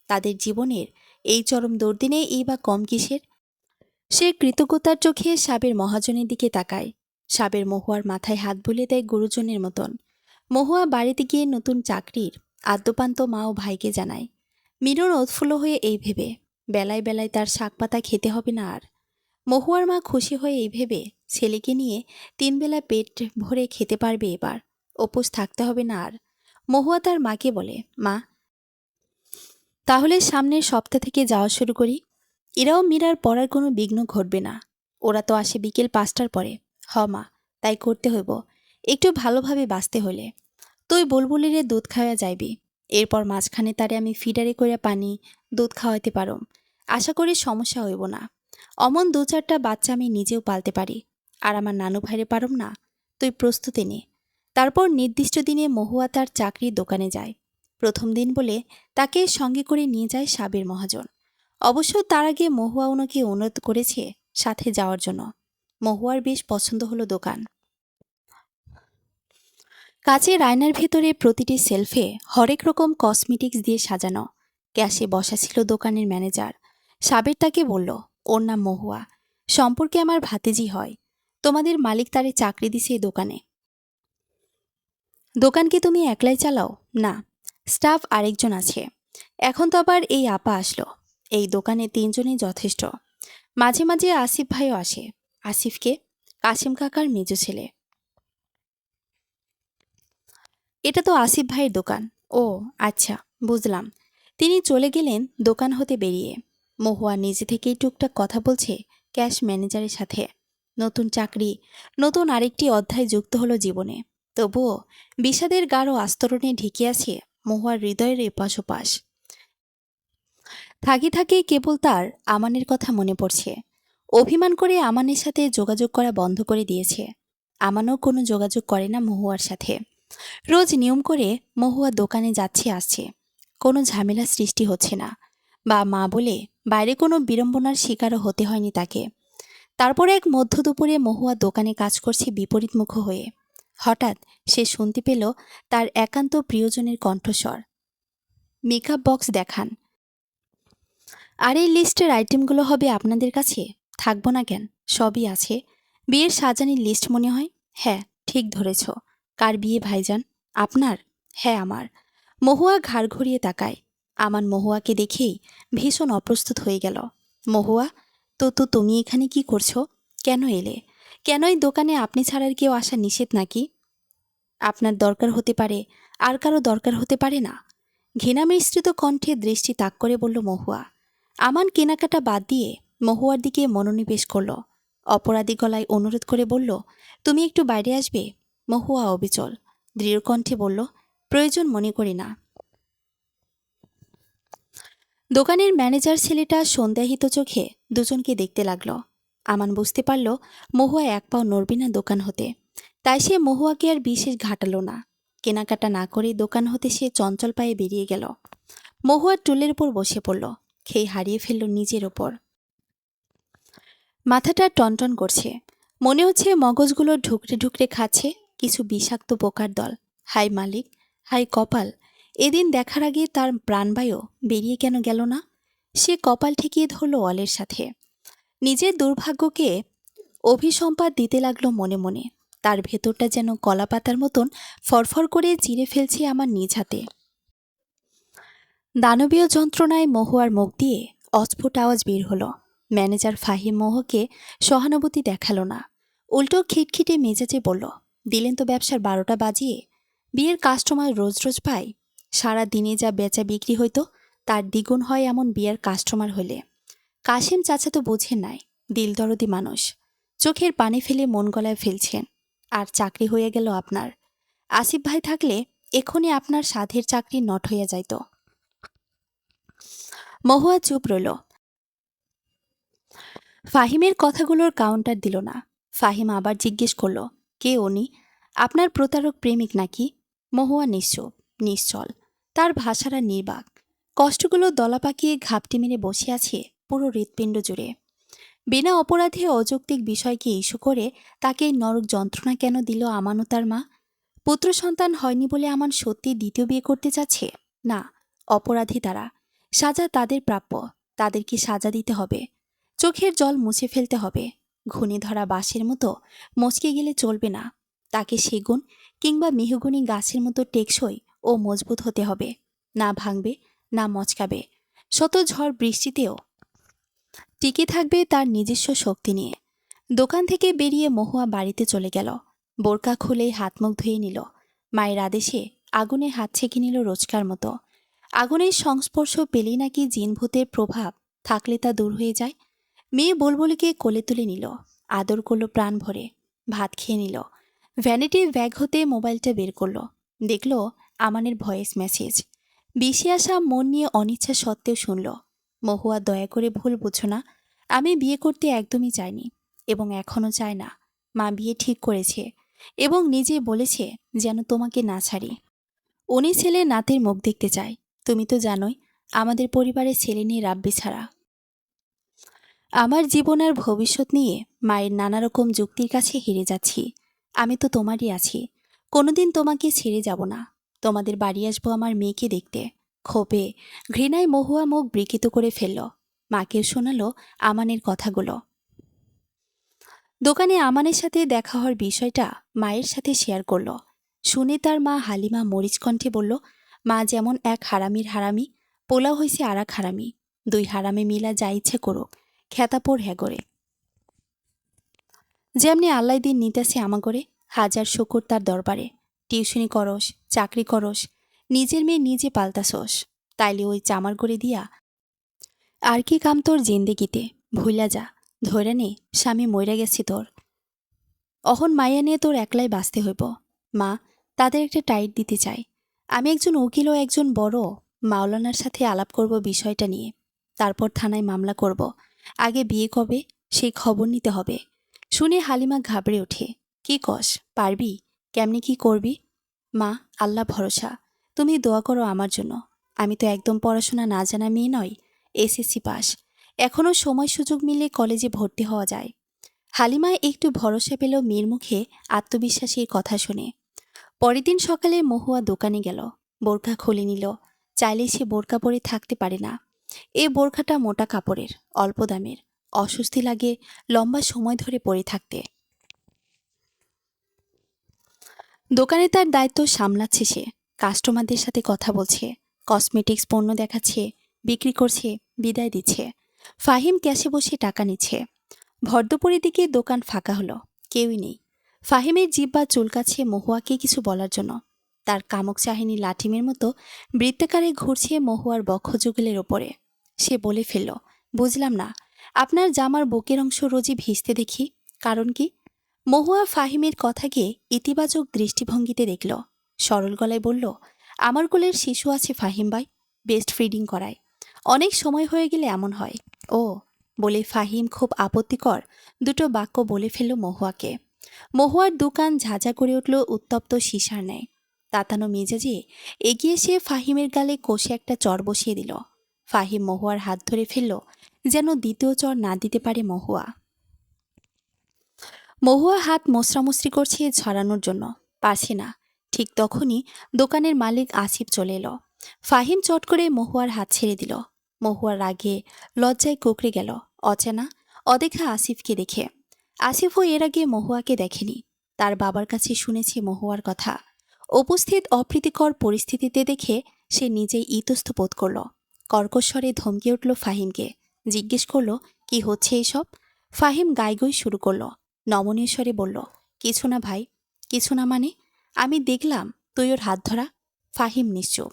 তাদের জীবনের এই চরম দুর্দিনে এই বা কম কিসের। সে কৃতজ্ঞতার চোখে সাবের মহাজনের দিকে তাকায়। সাবের মহুয়ার মাথায় হাত বুলিয়ে দেয় গুরুজনের মতন। মহুয়া বাড়িতে গিয়ে নতুন চাকরির আদ্যপান্ত মা ও ভাইকে জানায়। মিনুর উৎফুল্ল হয়ে এই ভেবে বেলায় বেলায় তার শাকপাতা খেতে হবে না আর। মহুয়ার মা খুশি হয়ে এই ভেবে ছেলেকে নিয়ে 3 বেলা পেট ভরে খেতে পারবে এবার, উপোস থাকতে হবে না আর। মহুয়া তার মাকে বলে, মা, তাহলে সামনের সপ্তাহ থেকে যাওয়া শুরু করি। এরাও মীরার পড়ার কোনো বিঘ্ন ঘটবে না। ওরা তো আসে বিকেল 5টার পরে। হ মা, তাই করতে হইব, একটু ভালোভাবে বাঁচতে হলে। তুই বুলবুলিরে দুধ খাওয়া যাইবি, এরপর মাঝখানে তারে আমি ফিডারে কইরা পানি দুধ খাওয়াইতে পারম। আশা করি সমস্যা হইব না। অমন 2-4টা বাচ্চা আমি নিজেও পালতে পারি, আর আমার নানু ভাইরে পারম না। তুই প্রস্তুতি নে। তারপর নির্দিষ্ট দিনে মহুয়া তার চাকরির দোকানে যায়। প্রথম দিন বলে তাকে সঙ্গে করে নিয়ে যায় সাবির মহাজন। অবশ্য তার আগে মহুয়া ওনাকে অনুরোধ করেছে সাথে যাওয়ার জন্য। মহুয়ার বেশ পছন্দ হলো দোকান। কাচের আয়নার ভেতরে প্রতিটি সেলফে হরেক রকম কসমেটিক্স দিয়ে সাজানো। ক্যাশে বসা ছিল দোকানের ম্যানেজার। সাবের তাকে বলল, ওর নাম মহুয়া, সম্পর্কে আমার ভাতিজি হয়। তোমাদের মালিক তারে চাকরি দিছে এই দোকানে। দোকান কি তুমি একলাই চালাও? না, স্টাফ আরেকজন আছে। এখন তো আবার এই আপা আসলো। এই দোকানে 3জনই যথেষ্ট। মাঝে মাঝে আসিফ ভাইও আসে। আসিফকে? কাশিম কাকার মেজো ছেলে। এটা তো আসিফ ভাইয়ের দোকান। ও আচ্ছা, বুঝলাম। তিনি চলে গেলেন দোকান হতে বেরিয়ে। মহুয়া নিজে থেকেই টুকটাক কথা বলছে ক্যাশ ম্যানেজারের সাথে। নতুন চাকরি, নতুন আরেকটি অধ্যায় যুক্ত হলো জীবনে। তবুও বিষাদের গাঢ় আস্তরণে ঢেকে আছে মহুয়ার হৃদয়ের এপাশ ওপাশ। থাকি থাকি কেবল তার আমানের কথা মনে পড়ছে। অভিমান করে আমানের সাথে যোগাযোগ করা বন্ধ করে দিয়েছে। আমানও কোনো যোগাযোগ করে না মহুয়ার সাথে। রোজ নিয়ম করে মহুয়া দোকানে যাচ্ছে আসছে, কোনো ঝামেলা সৃষ্টি হচ্ছে না। বা মা বলে বাইরে কোনো বিড়ম্বনার শিকারও হতে হয়নি তাকে। তারপরে এক মধ্য দুপুরে মহুয়া দোকানে কাজ করছে বিপরীতমুখ হয়ে। হঠাৎ সে শুনতে পেল তার একান্ত প্রিয়জনের কণ্ঠস্বর। মেকআপ বক্স দেখান। আর এই লিস্টের আইটেমগুলো হবে আপনাদের কাছে? থাকবো না কেন, সবই আছে। বিয়ের সাজানির লিস্ট মনে হয়। হ্যাঁ, ঠিক ধরেছ। কার বিয়ে ভাইজান? আপনার? হ্যাঁ, আমার। মহুয়া ঘাড় ঘুরিয়ে তাকায়। আমান মহুয়াকে দেখেই ভীষণ অপ্রস্তুত হয়ে গেল। মহুয়া, তো তুমি এখানে কি করছো? কেন এলে? কেন এই দোকানে আপনি ছাড়ার কেউ আসা নিষেধ নাকি? আপনার দরকার হতে পারে, আর কারো দরকার হতে পারে না। ঘৃণা মিশ্রিত কণ্ঠে দৃষ্টি তাক করে বলল মহুয়া। আমান কেনাকাটা বাদ দিয়ে মহুয়ার দিকে মনোনিবেশ করল। অপরাধী গলায় অনুরোধ করে বলল, তুমি একটু বাইরে আসবে? মহুয়া অবিচল, দৃঢ় কণ্ঠে বলল, প্রয়োজন মনে করি না। দোকানের ম্যানেজার ছেলেটা সন্দেহিত চোখে দুজনকে দেখতে লাগল। আমান বুঝতে পারল মহুয়া এক পাও নড়বে না দোকান হতে। তাই সে মহুয়াকে আর বিশেষ ঘাটালো না। কেনাকাটা না করে দোকান হতে সে চঞ্চল পায়ে বেরিয়ে গেল। মহুয়ার টুলের উপর বসে পড়ল, খেয়ে হারিয়ে ফেলল নিজের ওপর। মাথাটা টনটন করছে। মনে হচ্ছে মগজগুলো ঢুকরে ঢুকরে খাচ্ছে কিছু বিষাক্ত পোকার দল। হাই মালিক, হাই কপাল, এদিন দেখার আগে তার প্রাণবায়ু বেরিয়ে কেন গেল না? সে কপাল ঠেকিয়ে ধরল অলের সাথে। নিজের দুর্ভাগ্যকে অভিসম্পাদ দিতে লাগলো মনে মনে। তার ভেতরটা যেন কলাপাতার মতন ফরফর করে চিরে ফেলছে আমার নিজ হাতে। দানবীয় যন্ত্রণায় মহুয়ার মুখ দিয়ে অস্ফুট আওয়াজ বের হলো। ম্যানেজার ফাহিম মোহকে সহানুভূতি দেখালো না, উল্টো খিটখিটে মেজাজে বলল, দিলেন তো ব্যবসার 12টা বাজিয়ে। বিয়ের কাস্টমার রোজ রোজ পাই, সারা দিনে যা বেচা বিক্রি হইতো তার দ্বিগুণ হয় এমন বিয়ের কাস্টমার হইলে। কাশিম চাচা তো বোঝেন নাই, দিল দরদি মানুষ, চোখের পানি ফেলে মন গলায় ফেলছেন। আর চাকরি হয়ে গেল আপনার। আসিফ ভাই থাকলে এক্ষুনি আপনার সাধের চাকরি নট হইয়া যাইত। মহুয়া চুপ রইল। ফাহিমের কথাগুলোর কাউন্টার দিল না। ফাহিম আবার জিজ্ঞেস করল, কে উনি? আপনার প্রতারক প্রেমিক নাকি? মহুয়া নিশ্চুপ, নিশ্চল, তার ভাষারা নির্বাক। কষ্টগুলো দলা পাকিয়ে ঘাপটি মেরে বসে আছে পুরো হৃৎপিণ্ড জুড়ে। বিনা অপরাধে অযৌক্তিক বিষয়কে ইস্যু করে তাকে এই নরক যন্ত্রণা কেন দিল আমান ও তার মা? পুত্র সন্তান হয়নি বলে আমান সত্যি দ্বিতীয় বিয়ে করতে চাচ্ছে? না, অপরাধী তারা, সাজা তাদের প্রাপ্য, তাদেরকে সাজা দিতে হবে। চোখের জল মুছে ফেলতে হবে। ঘুণে ধরা বাঁশের মতো মচকে গেলে চলবে না, তাকে সেগুন কিংবা মেহগুনি গাছের মতো টেকসই ও মজবুত হতে হবে। না ভাঙবে, না মচকাবে, শত ঝড় বৃষ্টিতেও টিকে থাকবে তার নিজস্ব শক্তি নিয়ে। দোকান থেকে বেরিয়ে মহুয়া বাড়িতে চলে গেল। বোরকা খুলেই হাত মুখ ধুয়ে নিল। মায়ের আদেশে আগুনে হাত ছেঁকে নিল রোজকার মতো। আগুনের সংস্পর্শ পেলেই নাকি জিনভূতের প্রভাব থাকলে তা দূর হয়ে যায়। মেয়ে বুলবুলিকে কোলে তুলে নিল, আদর করল প্রাণ ভরে। ভাত খেয়ে নিল। ভ্যানিটি ব্যাগ হতে মোবাইলটা বের করল, দেখল আমানের ভয়েস মেসেজ। বেশি আসা মন নিয়ে অনিচ্ছা সত্ত্বেও শুনল, মহুয়া দয়া করে ভুল বুঝো না, আমি বিয়ে করতে একদমই চাইনি এবং এখনও চাই না। মা বিয়ে ঠিক করেছে এবং নিজে বলেছে যেন তোমাকে না ছাড়ি। উনি ছেলে নাতের মুখ দেখতে চায়। তুমি তো জানোই আমাদের পরিবারের ছেলে নিয়ে রাব্বি ছাড়া। আমার জীবন আর ভবিষ্যৎ নিয়ে মায়ের নানা রকম যুক্তির কাছে হেরে যাচ্ছি। আমি তো তোমারই আছি, কোনোদিন তোমাকে ছেড়ে যাব না। তোমাদের বাড়ি আসবো আমার মেয়েকে দেখতে। ক্ষোভে ঘৃণায় মহুয়া মুখ বিকৃত করে ফেলল। মাকেও শোনালো আমানের কথাগুলো। দোকানে আমানের সাথে দেখা হওয়ার বিষয়টা মায়ের সাথে শেয়ার করল। শুনে তার মা হালিমা মরিচ কণ্ঠে বলল, মা যেমন এক হারামির হারামি, পোলাও হয়েছে আর এক হারামি। দুই হারামে মিলা যা ইচ্ছে করুক, খেতাপোর হ্যাগরে। যেমনি আল্লাই দিন নিতেছে আমাগরে, হাজার শুকুর তার দরবারে। টিউশনি করস, চাকরি করস, নিজের মেয়ে নিজে পাল্টাছস, তাইলে ওই চামার করে দিয়া আর কি কাম তোর জিন্দেগিতে? ভুইলা যা, ধরে নে স্বামী মইরা গেছি তোর। অহন মাইয়া নিয়ে তোর একলাই বাঁচতে হইব। মা, তাদের একটা টাইট দিতে চাই। আমি একজন উকিল ও একজন বড় মাওলানার সাথে আলাপ করব বিষয়টা নিয়ে। তারপর থানায় মামলা করব। আগে বিয়ে কবে সেই খবর নিতে হবে। শুনে হালিমা ঘাবড়ে ওঠে। কি কস, পারবি? কেমনি কি করবি? মা, আল্লাহ ভরসা, তুমি দোয়া করো আমার জন্য। আমি তো একদম পড়াশোনা না জানা মেয়ে নই, এসএসসি পাস। এখনও সময় সুযোগ মিলে কলেজে ভর্তি হওয়া যায়। হালিমা একটু ভরসা পেল মেয়ের মুখে আত্মবিশ্বাসীর কথা শুনে। পরের দিন সকালে মহুয়া দোকানে গেল, বোরখা খুলে নিল। চাইলে সে বোরকা পরে থাকতে পারে না। এ বোরখাটা মোটা কাপড়ের, অল্প দামের, অস্বস্তি লাগে লম্বা সময় ধরে পরে থাকতে। দোকানে তার দায়িত্ব সামলাচ্ছে সে। কাস্টমারদের সাথে কথা বলছে, কসমেটিক্স পণ্য দেখাচ্ছে, বিক্রি করছে, বিদায় দিচ্ছে। ফাহিম ক্যাশে বসে টাকা নিচ্ছে। ভরদুপুরের দিকে দোকান ফাঁকা হলো, কেউই নেই। ফাহিমের জিহ্বা চুলকাচ্ছে মহুয়াকে কিছু বলার জন্য। তার কামক চাহিনী লাঠিমের মতো বৃত্তাকারে ঘুরছে মহুয়ার বক্ষযুগলের ওপরে। সে বলে ফেলল, বুঝলাম না, আপনার জামার বুকের অংশ রোজই ভিজতে দেখি, কারণ কি? মহুয়া ফাহিমের কথাকে ইতিবাচক দৃষ্টিভঙ্গিতে দেখল। সরল গলায় বলল, আমার কোলের শিশু আছে ফাহিম ভাই, বেস্ট ফিডিং করায়। অনেক সময় হয়ে গেলে এমন হয়। ও, বলে ফাহিম খুব আপত্তিকর দুটো বাক্য বলে ফেলল মহুয়াকে। মহুয়ার দোকান ঝাঁঝা করে উঠল উত্তপ্ত সীসার ন্যায়। তাতানো মেজাজে এগিয়ে সে ফাহিমের গালে কষে একটা চর বসিয়ে দিল। ফাহিম মহুয়ার হাত ধরে ফেলল, যেন দ্বিতীয় চর না দিতে পারে মহুয়া। মহুয়া হাত মোসরামুসরি করছে ঝরানোর জন্য, পারছে না। ঠিক তখনই দোকানের মালিক আসিফ চলে এলো। ফাহিম চট করে মহুয়ার হাত ছেড়ে দিল। মহুয়ার রাগে লজ্জায় কুকড়ে গেল অচেনা অদেখা আসিফকে দেখে। আসিফও এর আগে মহুয়াকে দেখেনি, তার বাবার কাছে শুনেছে মহুয়ার কথা। উপস্থিত অপ্রীতিকর পরিস্থিতিতে দেখে সে নিজেই ইতস্ত বোধ করল। কর্কশ্বরে ধমকে উঠল ফাহিমকে। জিজ্ঞেস করল, কি হচ্ছে এসব? ফাহিম গাইগই শুরু করল। নমনীয় স্বরে বলল, কিছু না ভাই। কিছু না মানে? আমি দেখলাম তুই ওর হাত ধরা। ফাহিম নিশ্চুপ।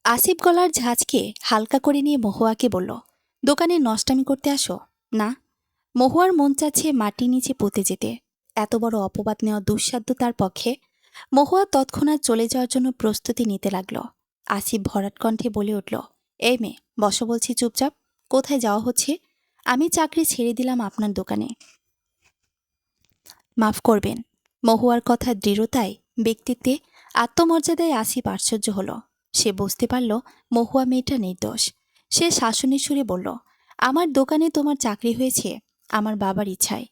আসিফ গলার ঝাঁজকে হালকা করে নিয়ে মহুয়াকে বলল, দোকানে নষ্টামি করতে আসো? না। মহুয়ার মন চাচ্ছে মাটির নিচে পুঁতে যেতে। এত বড় অপবাদ নেওয়া দুঃসাধ্য তার পক্ষে। মহুয়া তৎক্ষণাৎ চলে যাওয়ার জন্য প্রস্তুতি নিতে লাগল। আসিফ ভরাট কণ্ঠে বলে উঠল, এই মেয়ে, বসো বলছি চুপচাপ। কোথায় যাওয়া হচ্ছে? আমি চাকরি ছেড়ে দিলাম আপনার দোকানে। মাফ করবেন। মহুয়ার কথা দৃঢ়তায়, ব্যক্তিত্বে, আত্মমর্যাদায় আসিফ আশ্চর্য হল। সে বুঝতে পারল মহুয়া মেয়েটা নির্দোষ। সে শাসনের সুরে বলল, আমার দোকানে তোমার চাকরি হয়েছে আমার বাবার ইচ্ছায়।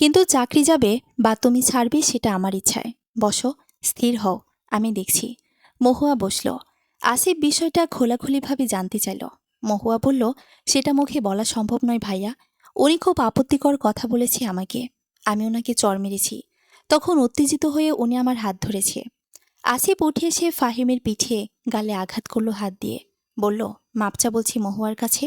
কিন্তু চাকরি যাবে বা তুমি ছাড়বে সেটা আমার ইচ্ছায়। বসো, স্থির হও, আমি দেখছি। মহুয়া বসল। আসিফ বিষয়টা খোলাখুলিভাবে জানতে চাইল। মহুয়া বলল, সেটা মুখে বলা সম্ভব নয় ভাইয়া। উনি খুব আপত্তিকর কথা বলেছে আমাকে। আমি ওনাকে চড় মেরেছি। তখন উত্তেজিত হয়ে উনি আমার হাত ধরেছে। আসিফ উঠে এসে ফাহিমের পিঠে গালে আঘাত করল হাত দিয়ে। বলল, মাপচা বলছি মহুয়ার কাছে।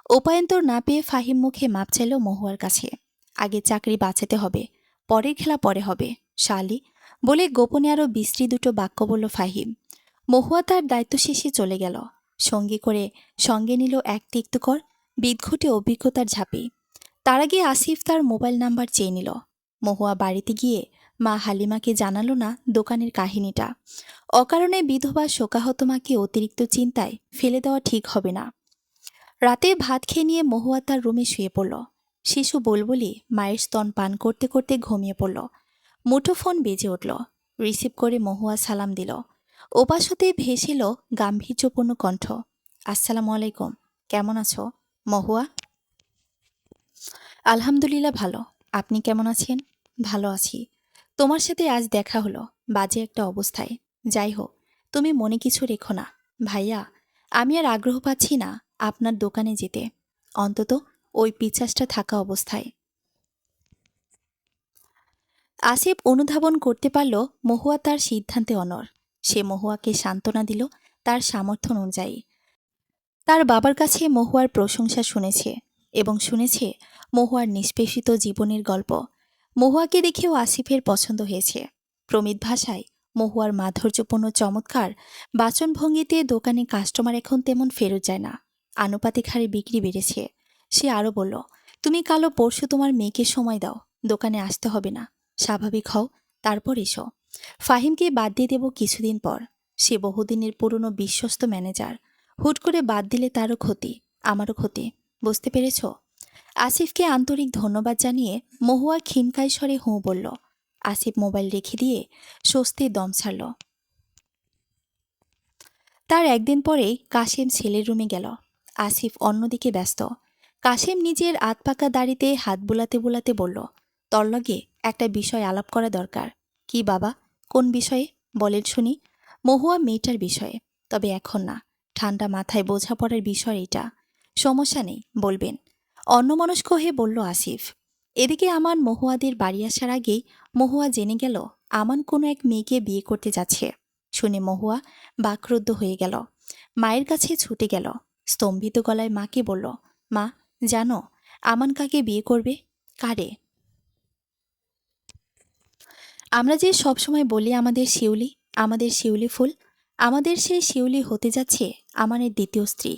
উপায়ন্তর না পেয়ে ফাহিম মুখে মাপ চাইল মহুয়ার কাছে। আগে চাকরি বাঁচাতে হবে, পরের খেলা পরে হবে শালি, বলে গোপনে আরও বিশ্রী দুটো বাক্য বলল ফাহিম। মহুয়া তার দায়িত্ব শেষে চলে গেল। সঙ্গে নিল এক তিক্তকর বিদঘুটে অভিজ্ঞতার ঝাঁপি। তার আগে আসিফ তার মোবাইল নাম্বার চেয়ে নিল। মহুয়া বাড়িতে গিয়ে মা হালিমাকে জানালো না দোকানের কাহিনীটা। অকারণে বিধবা শোকাহত মাকে অতিরিক্ত চিন্তায় ফেলে দেওয়া ঠিক হবে না। রাতে ভাত খেয়ে নিয়ে মহুয়া তার রুমে শুয়ে পড়ল। শিশু বলবলি মায়ের স্তন পান করতে করতে ঘুমিয়ে পড়ল। মুঠোফোন বেজে উঠল। রিসিভ করে মহুয়া সালাম দিল। ওপাশ হতে ভেসে এলো গাম্ভীর্যপূর্ণ কণ্ঠ, আসসালামু আলাইকুম, কেমন আছো? মহুয়া, আলহামদুলিল্লাহ ভালো। আপনি কেমন আছেন? ভালো আছি। তোমার সাথে আজ দেখা হলো বাজে একটা অবস্থায়। যাই হোক, তুমি মনে কিছু রেখো না। ভাইয়া, আমি আর আগ্রহ পাচ্ছি না আপনার দোকানে যেতে, অন্তত ওই পিচাসটা থাকা অবস্থায়। আসিফ অনুধাবন করতে পারল মহুয়া তার সিদ্ধান্তে অনড়। সে মহুয়াকে সান্ত্বনা দিল তার সামর্থ্য অনুযায়ী। তার বাবার কাছে মহুয়ার প্রশংসা শুনেছে এবং শুনেছে মহুয়ার নিষ্পেষিত জীবনের গল্প। মহুয়াকে দেখেও আসিফের পছন্দ হয়েছে। প্রমিত ভাষায় মহুয়ার মাধুর্যপূর্ণ চমৎকার বাচনভঙ্গিতে দোকানে কাস্টমার এখন তেমন ফেরত যায় না। আনুপাতিক হারে বিক্রি বেড়েছে। সে আরও বলল, তুমি কালো পরশু তোমার মেয়েকে সময় দাও, দোকানে আসতে হবে না, স্বাভাবিক হও, তারপর এসো। ফাহিমকে বাদ দিয়ে দেব কিছুদিন পর। সে বহুদিনের পুরনো বিশ্বস্ত ম্যানেজার। হুট করে বাদ দিলে তারও ক্ষতি, আমারও ক্ষতি, বুঝতে পেরেছ? আসিফকে আন্তরিক ধন্যবাদ জানিয়ে মহুয়া ক্ষীণকায় স্বরে হুঁ বলল। আসিফ মোবাইল রেখে দিয়ে স্বস্তির দম ছাড়ল। তার একদিন পরেই কাশেম ছেলের রুমে গেল। আসিফ অন্যদিকে ব্যস্ত। কাশেম নিজের আতপাকা দাড়িতে হাত বুলাতে বুলাতে বলল, তোর লগে একটা বিষয় আলাপ করা দরকার। কি বাবা, কোন বিষয়ে বলেন শুনি? মহুয়া মেয়েটার বিষয়ে, তবে এখন না, ঠান্ডা মাথায় বোঝাপড়ার বিষয় এটা। সমস্যা নেই, বলবেন, অন্যমনস্ক হয়ে বলল আসিফ। এদিকে আমান মহুয়াদের বাড়ি আসার আগেই মহুয়া জেনে গেল আমান কোনো এক মেয়েকে বিয়ে করতে যাচ্ছে। শুনে মহুয়া বাকরুদ্ধ হয়ে গেল। মায়ের কাছে ছুটে গেল। স্তম্ভিত গলায় মাকে বলল, মা, জানো আমান কাকে বিয়ে করবে? কারে? আমরা যে সবসময় বলি আমাদের শিউলি ফুল, আমাদের সেই শিউলি হতে যাচ্ছে আমানের দ্বিতীয় স্ত্রী।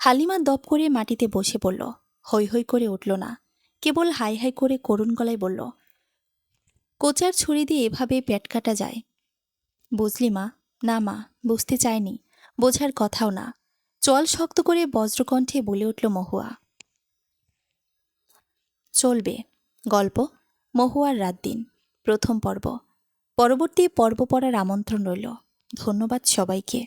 হালিমা দপ করে মাটিতে বসে পড়ল। হৈ হৈ করে উঠল না, কেবল হাই হাই করে করুণ গলায় বলল, কোচার ছুরি দিয়ে এভাবে পেট কাটা যায়? বুঝলি মা? না মা, বুঝতে চায়নি, বোঝার কথাও না। চল শক্ত করে বজ্রকণ্ঠে বলে উঠল মহুয়া। চলবে। গল্প মহুয়ার রাত দিন, প্রথম পর্ব। পরবর্তী পর্ব পড়ার আমন্ত্রণ রইল। ধন্যবাদ সবাইকে।